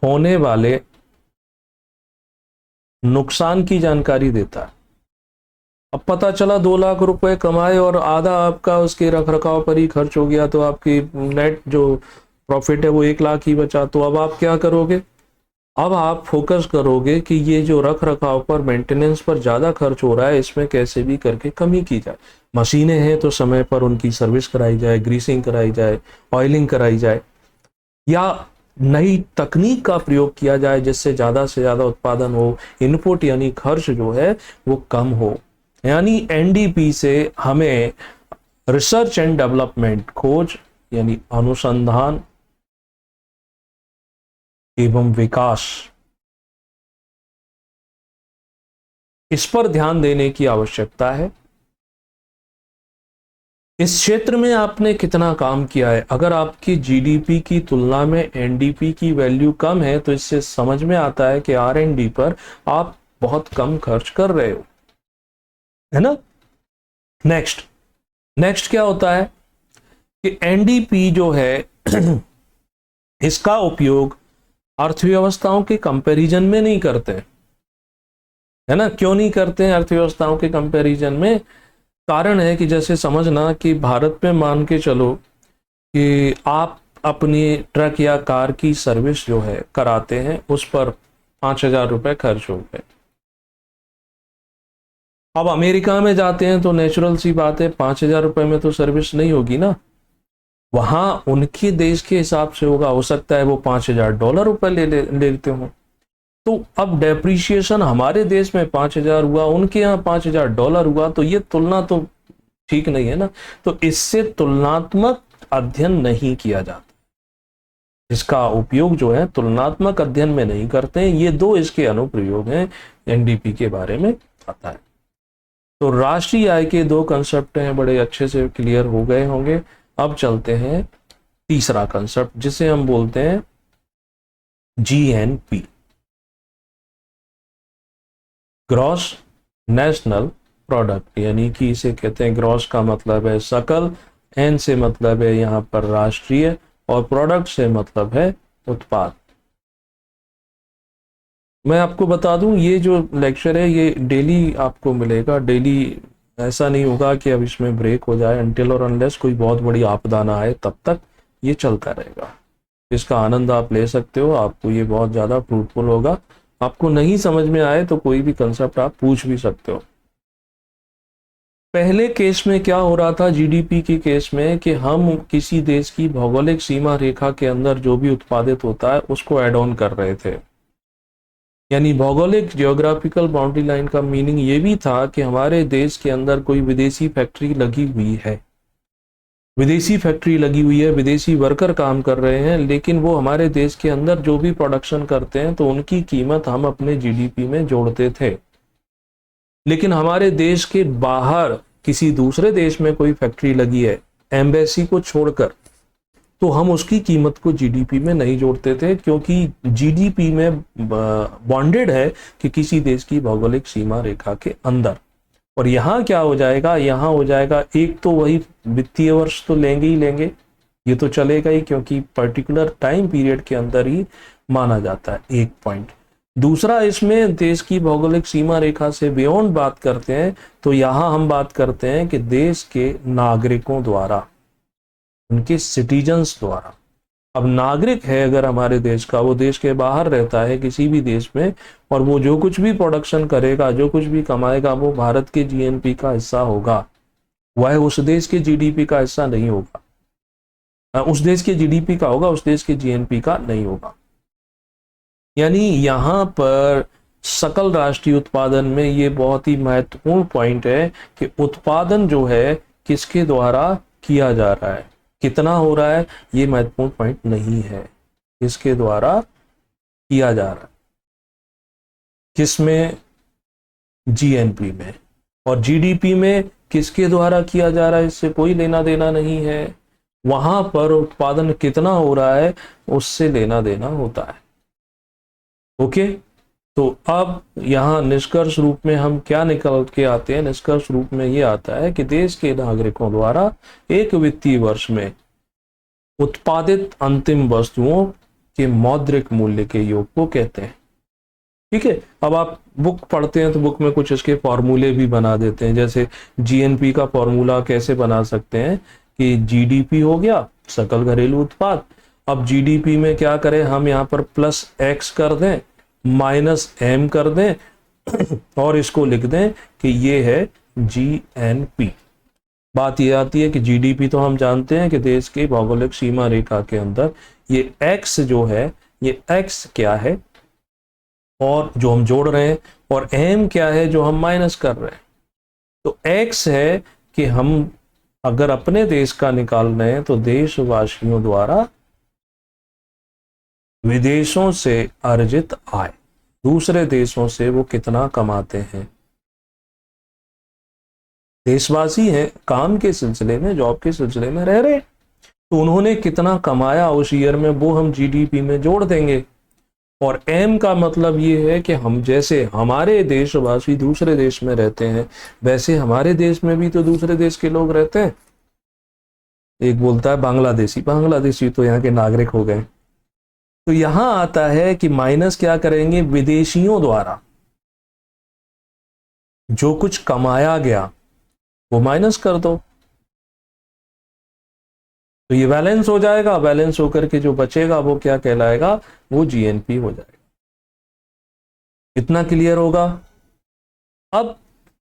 होने वाले नुकसान की जानकारी देता है। अब पता चला 2 लाख रुपए कमाए और आधा आपका उसके रख रखाव पर ही खर्च हो गया, तो आपकी नेट जो प्रॉफिट है वो 1 लाख ही बचा। तो अब आप क्या करोगे? अब आप फोकस करोगे कि ये जो रख रखाव पर, मेंटेनेंस पर ज्यादा खर्च हो रहा है, इसमें कैसे भी करके कमी की जाए। मशीनें हैं तो समय पर उनकी सर्विस कराई जाए, ग्रीसिंग कराई जाए, ऑयलिंग कराई जाए, या नई तकनीक का प्रयोग किया जाए जिससे ज्यादा से ज्यादा उत्पादन हो, इनपुट यानी खर्च जो है वो कम हो। यानी एनडीपी से हमें रिसर्च एंड डेवलपमेंट, खोज यानी अनुसंधान एवं विकास, इस पर ध्यान देने की आवश्यकता है। इस क्षेत्र में आपने कितना काम किया है? अगर आपकी जीडीपी की तुलना में एनडीपी की वैल्यू कम है तो इससे समझ में आता है कि आरएनडी पर आप बहुत कम खर्च कर रहे हो, है ना। नेक्स्ट क्या होता है कि एनडीपी जो है इसका उपयोग अर्थव्यवस्थाओं के कंपैरिजन में नहीं करते, है ना। क्यों नहीं करते हैं अर्थव्यवस्थाओं के कंपैरिजन में? कारण है कि जैसे समझना कि भारत में मान के चलो कि आप अपनी ट्रक या कार की सर्विस जो है कराते हैं, उस पर 5,000 रुपए खर्च हो गए। अब अमेरिका में जाते हैं तो नेचुरल सी बात है, 5,000 रुपए में तो सर्विस नहीं होगी ना, वहां उनके देश के हिसाब से होगा। हो सकता है वो $5,000 रुपए लेते हो। तो अब डेप्रिसिएशन हमारे देश में 5,000 हुआ, उनके यहाँ $5,000 हुआ, तो ये तुलना तो ठीक नहीं है ना। तो इससे तुलनात्मक अध्ययन नहीं किया जाता, इसका उपयोग जो है तुलनात्मक अध्ययन में नहीं करते हैं। ये दो इसके अनुप्रयोग हैं, एनडीपी के बारे में आता है। तो राष्ट्रीय आय के दो कंसेप्ट हैं, बड़े अच्छे से क्लियर हो गए होंगे। अब चलते हैं तीसरा कंसेप्ट, जिसे हम बोलते हैं जीएनपी, ग्रॉस नेशनल प्रोडक्ट, यानी कि इसे कहते हैं, ग्रॉस का मतलब है सकल, एन से मतलब है यहां पर राष्ट्रीय, और प्रोडक्ट से मतलब है उत्पाद। मैं आपको बता दूं, ये जो लेक्चर है ये डेली आपको मिलेगा, डेली। ऐसा नहीं होगा कि अब इसमें ब्रेक हो जाए, अनटिल और अनलेस कोई बहुत बड़ी आपदा ना आए, तब तक ये चलता रहेगा। इसका आनंद आप ले सकते हो, आपको ये बहुत ज़्यादा फ्रूटफुल होगा। आपको नहीं समझ में आए तो कोई भी कंसेप्ट आप पूछ भी सकते हो। पहले केस में क्या हो रहा था, जीडीपी के केस में, कि हम किसी देश की भौगोलिक सीमा रेखा के अंदर जो भी उत्पादित होता है उसको ऐड ऑन कर रहे थे। यानी भौगोलिक जियोग्राफिकल बाउंड्री लाइन का मीनिंग ये भी था कि हमारे देश के अंदर कोई विदेशी फैक्ट्री लगी हुई है, विदेशी वर्कर काम कर रहे हैं, लेकिन वो हमारे देश के अंदर जो भी प्रोडक्शन करते हैं तो उनकी कीमत हम अपने जीडीपी में जोड़ते थे। लेकिन हमारे देश के बाहर किसी दूसरे देश में कोई फैक्ट्री लगी है, एम्बेसी को छोड़कर, तो हम उसकी कीमत को जीडीपी में नहीं जोड़ते थे, क्योंकि जीडीपी में बॉन्डेड है कि किसी देश की भौगोलिक सीमा रेखा के अंदर। और यहाँ क्या हो जाएगा, यहाँ हो जाएगा, एक तो वही वित्तीय वर्ष तो लेंगे ही लेंगे, ये तो चलेगा ही, क्योंकि पर्टिकुलर टाइम पीरियड के अंदर ही माना जाता है, एक पॉइंट। दूसरा, इसमें देश की भौगोलिक सीमा रेखा से बियॉन्ड बात करते हैं, तो यहाँ हम बात करते हैं कि देश के नागरिकों द्वारा, उनके सिटीजन्स द्वारा। अब नागरिक है अगर हमारे देश का, वो देश के बाहर रहता है किसी भी देश में, और वो जो कुछ भी प्रोडक्शन करेगा, जो कुछ भी कमाएगा, वो भारत के जीएनपी का हिस्सा होगा, वह उस देश के जीडीपी का हिस्सा नहीं होगा। उस देश के जीडीपी का होगा, उस देश के जीएनपी का नहीं होगा। यानी यहाँ पर सकल राष्ट्रीय उत्पादन में ये बहुत ही महत्वपूर्ण पॉइंट है कि उत्पादन जो है किसके द्वारा किया जा रहा है, कितना हो रहा है, ये महत्वपूर्ण पॉइंट नहीं है, किसके द्वारा किया जा रहा है, किसमें, जीएनपी में। और जीडीपी में किसके द्वारा किया जा रहा है, इससे कोई लेना देना नहीं है। वहां पर उत्पादन कितना हो रहा है उससे लेना देना होता है। ओके, तो अब यहाँ निष्कर्ष रूप में हम क्या निकल के आते हैं, निष्कर्ष रूप में ये आता है कि देश के नागरिकों द्वारा एक वित्तीय वर्ष में उत्पादित अंतिम वस्तुओं के मौद्रिक मूल्य के योग को कहते हैं। ठीक है, अब आप बुक पढ़ते हैं तो बुक में कुछ इसके फॉर्मूले भी बना देते हैं, जैसे जीएनपी का फॉर्मूला कैसे बना सकते हैं कि जीडीपी हो गया, सकल घरेलू उत्पाद। अब जीडीपी में क्या करें हम, यहाँ पर प्लस एक्स कर दें, माइनस एम कर दें और इसको लिख दें कि ये है जीएनपी। बात ये आती है कि जीडीपी तो हम जानते हैं कि देश की भौगोलिक सीमा रेखा के अंदर ये एक्स जो है, ये एक्स क्या है और जो हम जोड़ रहे हैं, और एम क्या है जो हम माइनस कर रहे हैं। तो एक्स है कि हम अगर अपने देश का निकाल रहे हैं तो देशवासियों द्वारा विदेशों से अर्जित आय, दूसरे देशों से वो कितना कमाते हैं। देशवासी हैं, काम के सिलसिले में, जॉब के सिलसिले में रह रहे, तो उन्होंने कितना कमाया उस ईयर में वो हम जीडीपी में जोड़ देंगे। और एम का मतलब ये है कि हम जैसे हमारे देशवासी दूसरे देश में रहते हैं, वैसे हमारे देश में भी तो दूसरे देश के लोग रहते हैं। एक बोलता है बांग्लादेशी, बांग्लादेशी तो यहाँ के नागरिक हो गए। तो यहां आता है कि माइनस क्या करेंगे, विदेशियों द्वारा जो कुछ कमाया गया वो माइनस कर दो, तो ये बैलेंस हो जाएगा। बैलेंस होकर के जो बचेगा वो क्या कहलाएगा, वो जीएनपी हो जाएगा। इतना क्लियर होगा। अब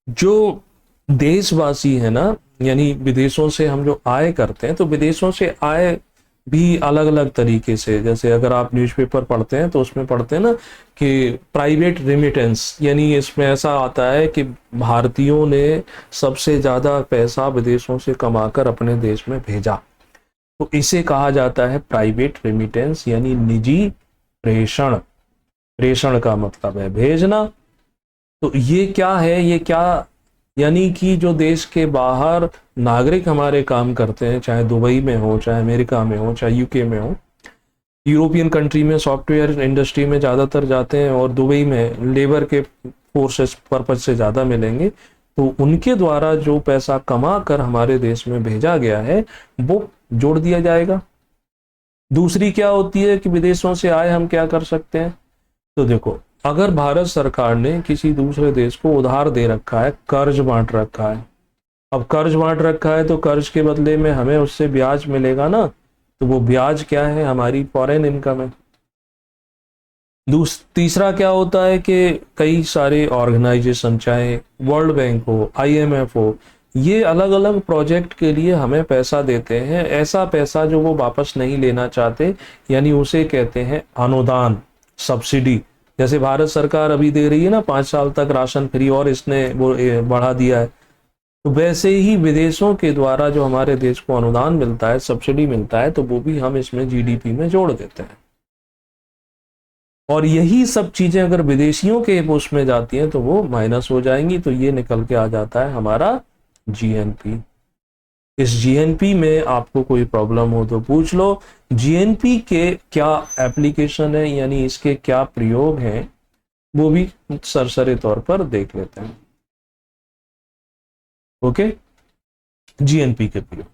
जो देशवासी है ना, यानी विदेशों से हम जो आय करते हैं, तो विदेशों से आय भी अलग अलग तरीके से, जैसे अगर आप न्यूज़पेपर पढ़ते हैं तो उसमें पढ़ते हैं ना कि प्राइवेट रेमिटेंस, यानी इसमें ऐसा आता है कि भारतीयों ने सबसे ज़्यादा पैसा विदेशों से कमाकर अपने देश में भेजा, तो इसे कहा जाता है प्राइवेट रेमिटेंस, यानी निजी प्रेषण। प्रेषण का मतलब है भेजना। तो ये क्या है, ये क्या, यानी कि जो देश के बाहर नागरिक हमारे काम करते हैं, चाहे दुबई में हो, चाहे अमेरिका में हो, चाहे यूके में हो, यूरोपियन कंट्री में सॉफ्टवेयर इंडस्ट्री में ज़्यादातर जाते हैं और दुबई में लेबर के फोर्सेस पर्पज से ज़्यादा मिलेंगे, तो उनके द्वारा जो पैसा कमा कर हमारे देश में भेजा गया है वो जोड़ दिया जाएगा। दूसरी क्या होती है कि विदेशों से आए हम क्या कर सकते हैं, तो देखो अगर भारत सरकार ने किसी दूसरे देश को उधार दे रखा है, कर्ज बांट रखा है, अब कर्ज बांट रखा है तो कर्ज के बदले में हमें उससे ब्याज मिलेगा ना, तो वो ब्याज क्या है, हमारी फॉरेन इनकम है। तीसरा क्या होता है कि कई सारे ऑर्गेनाइजेशन, चाहे वर्ल्ड बैंक हो, आईएमएफ हो, ये अलग अलग प्रोजेक्ट के लिए हमें पैसा देते हैं, ऐसा पैसा जो वो वापस नहीं लेना चाहते, यानी उसे कहते हैं अनुदान, सब्सिडी। जैसे भारत सरकार अभी दे रही है ना 5 साल तक राशन फ्री, और इसने वो बढ़ा दिया है, तो वैसे ही विदेशों के द्वारा जो हमारे देश को अनुदान मिलता है, सब्सिडी मिलता है, तो वो भी हम इसमें जीडीपी में जोड़ देते हैं। और यही सब चीजें अगर विदेशियों के उसमें जाती हैं तो वो माइनस हो जाएंगी, तो ये निकल के आ जाता है हमारा जीएनपी। इस जीएनपी में आपको कोई प्रॉब्लम हो तो पूछ लो। जीएनपी के क्या एप्लीकेशन है, यानी इसके क्या प्रयोग हैं, वो भी सरसरे तौर पर देख लेते हैं। ओके, जीएनपी के प्रयोग,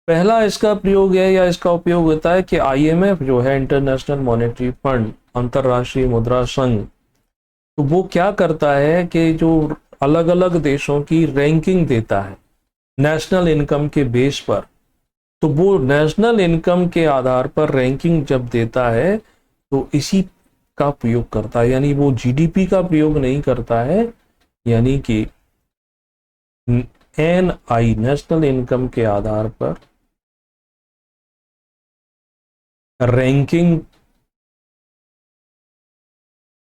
पहला इसका प्रयोग है या इसका उपयोग होता है कि आईएमएफ जो है, इंटरनेशनल मॉनेटरी फंड, अंतरराष्ट्रीय मुद्रा संघ, तो वो क्या करता है कि जो अलग अलग देशों की रैंकिंग देता है नेशनल इनकम के बेस पर, तो वो नेशनल इनकम के आधार पर रैंकिंग जब देता है तो इसी का प्रयोग करता है, यानी वो जीडीपी का प्रयोग नहीं करता है, यानी कि एनआई, नेशनल इनकम के आधार पर रैंकिंग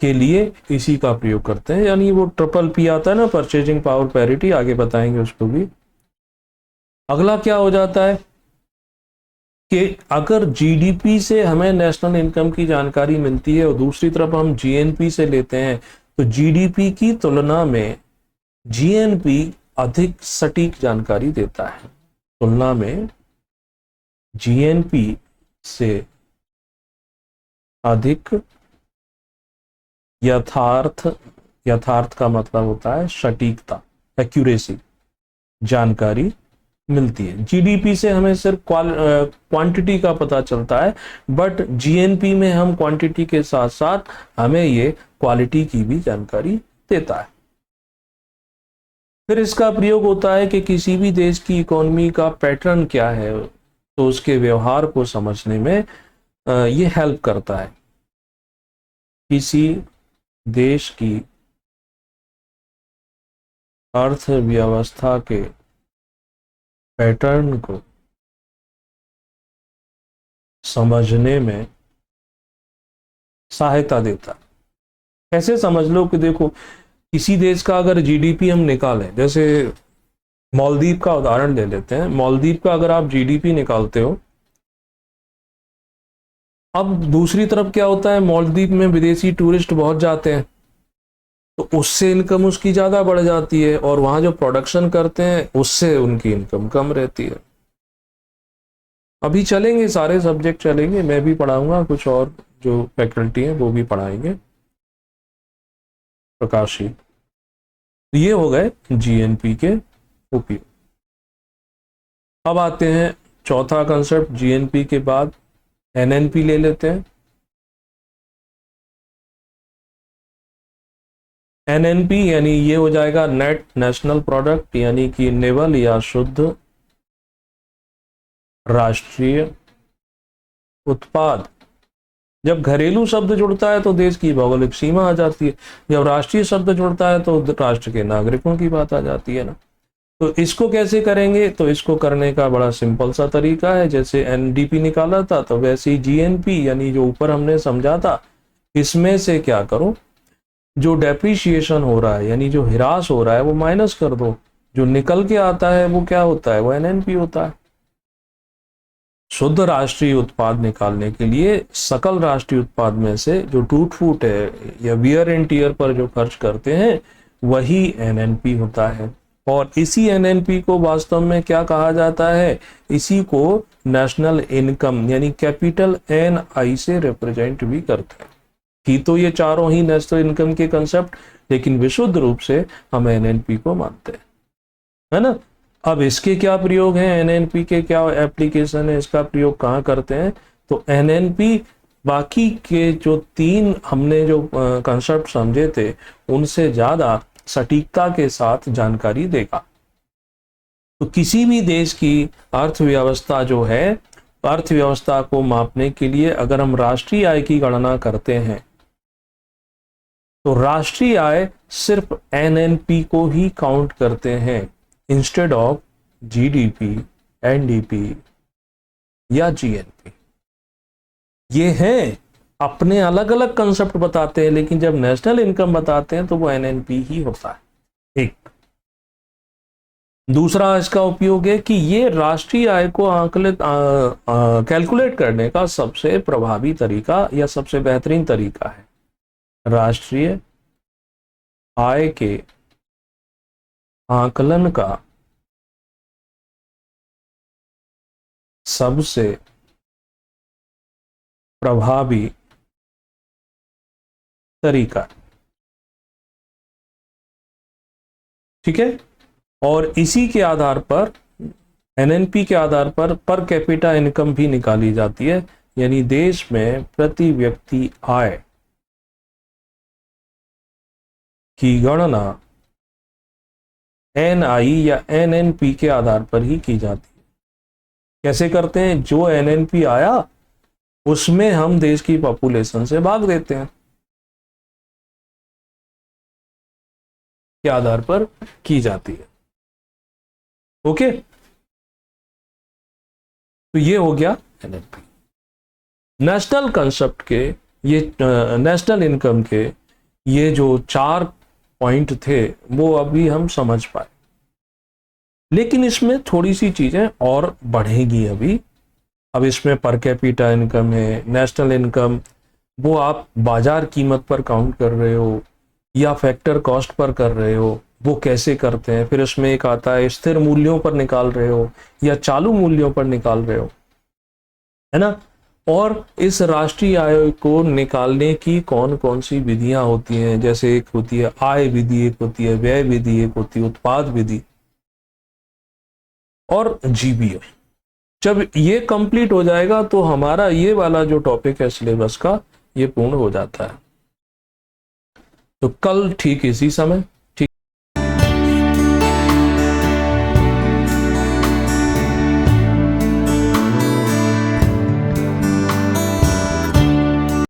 के लिए इसी का प्रयोग करते हैं, यानी वो ट्रिपल पी आता है ना, परचेजिंग पावर पैरिटी, आगे बताएंगे उसको भी। अगला क्या हो जाता है कि अगर जीडीपी से हमें नेशनल इनकम की जानकारी मिलती है और दूसरी तरफ हम जीएनपी से लेते हैं, तो जीडीपी की तुलना में जीएनपी अधिक सटीक जानकारी देता है। तुलना में जीएनपी से अधिक यथार्थ का मतलब होता है सटीकता, एक्यूरेसी, जानकारी मिलती है। जीडीपी से हमें सिर्फ क्वांटिटी का पता चलता है, बट जीएनपी में हम क्वांटिटी के साथ साथ हमें ये क्वालिटी की भी जानकारी देता है। फिर इसका प्रयोग होता है कि किसी भी देश की इकोनॉमी का पैटर्न क्या है, तो उसके व्यवहार को समझने में ये हेल्प करता है। किसी देश की अर्थव्यवस्था के पैटर्न को समझने में सहायता देता। कैसे समझ लो कि देखो, किसी देश का अगर जीडीपी हम निकालें, जैसे मालदीव का उदाहरण ले लेते हैं। मालदीव का अगर आप जीडीपी निकालते हो, अब दूसरी तरफ क्या होता है, मालदीव में विदेशी टूरिस्ट बहुत जाते हैं, तो उससे इनकम उसकी ज्यादा बढ़ जाती है, और वहां जो प्रोडक्शन करते हैं उससे उनकी इनकम कम रहती है। अभी चलेंगे, सारे सब्जेक्ट चलेंगे, मैं भी पढ़ाऊंगा, कुछ और जो फैकल्टी है वो भी पढ़ाएंगे, प्रकाशी। ये हो गए जीएनपी के उपयोग। अब आते हैं चौथा कंसेप्ट, जीएनपी के बाद एनएनपी ले लेते हैं। एनएनपी यानी ये हो जाएगा नेट नेशनल प्रोडक्ट, यानी कि नेवल या शुद्ध राष्ट्रीय उत्पाद। जब घरेलू शब्द जुड़ता है तो देश की भौगोलिक सीमा आ जाती है, जब राष्ट्रीय शब्द जुड़ता है तो राष्ट्र के नागरिकों की बात आ जाती है ना। तो इसको कैसे करेंगे, तो इसको करने का बड़ा सिंपल सा तरीका है। जैसे एनडीपी निकाला था, तो वैसे ही जीएनपी यानी जो ऊपर हमने समझा था, इसमें से क्या करो, जो डेप्रिसिएशन हो रहा है यानी जो ह्रास हो रहा है वो माइनस कर दो, जो निकल के आता है वो क्या होता है, वो एनएनपी होता है। शुद्ध राष्ट्रीय उत्पाद निकालने के लिए सकल राष्ट्रीय उत्पाद में से जो टूट फूट है या वियर एंड टीयर पर जो खर्च करते हैं वही एनएनपी होता है। और इसी एनएनपी को वास्तव में क्या कहा जाता है, इसी को नेशनल इनकम यानी कैपिटल एनआई से रिप्रेजेंट भी करते हैं। कि तो ये चारों ही नेशनल इनकम के कंसेप्ट, लेकिन विशुद्ध रूप से हम एनएनपी को मानते हैं, है ना। अब इसके क्या प्रयोग हैं, एनएनपी के क्या एप्लीकेशन है, इसका प्रयोग कहाँ करते हैं, तो एनएनपी बाकी के जो तीन हमने जो कंसेप्ट समझे थे उनसे ज्यादा सटीकता के साथ जानकारी देगा। तो किसी भी देश की अर्थव्यवस्था जो है, अर्थव्यवस्था को मापने के लिए अगर हम राष्ट्रीय आय की गणना करते हैं, तो राष्ट्रीय आय सिर्फ एनएनपी को ही काउंट करते हैं, इंस्टेड ऑफ जीडीपी, एनडीपी या जीएनपी। ये हैं अपने अलग अलग कंसेप्ट बताते हैं, लेकिन जब नेशनल इनकम बताते हैं तो वो एनएनपी ही होता है। एक दूसरा इसका उपयोग है कि ये राष्ट्रीय आय को आंकलित कैलकुलेट करने का सबसे प्रभावी तरीका या सबसे बेहतरीन तरीका है। राष्ट्रीय आय के आकलन का सबसे प्रभावी तरीका, ठीक है। और इसी के आधार पर, एनएनपी के आधार पर कैपिटा इनकम भी निकाली जाती है, यानी देश में प्रति व्यक्ति आय की गणना एनआई या एनएनपी के आधार पर ही की जाती है। कैसे करते हैं, जो एनएनपी आया उसमें हम देश की पॉपुलेशन से भाग देते हैं, के आधार पर की जाती है। ओके, तो ये हो गया एनएनपी। नेशनल कंसेप्ट के ये नेशनल इनकम के ये जो 4 पॉइंट थे वो अभी हम समझ पाए, लेकिन इसमें थोड़ी सी चीजें और बढ़ेगी अभी। अब इसमें पर कैपिटा इनकम है, नेशनल इनकम वो आप बाजार कीमत पर काउंट कर रहे हो या फैक्टर कॉस्ट पर कर रहे हो, वो कैसे करते हैं। फिर इसमें एक आता है स्थिर मूल्यों पर निकाल रहे हो या चालू मूल्यों पर निकाल रहे हो, है ना। और इस राष्ट्रीय आय को निकालने की कौन कौन सी विधियां होती हैं, जैसे एक होती है आय विधि, एक होती है व्यय विधि, एक होती है उत्पाद विधि। और जीबीए। जब ये कंप्लीट हो जाएगा तो हमारा ये वाला जो टॉपिक है सिलेबस का, ये पूर्ण हो जाता है। तो कल ठीक इसी समय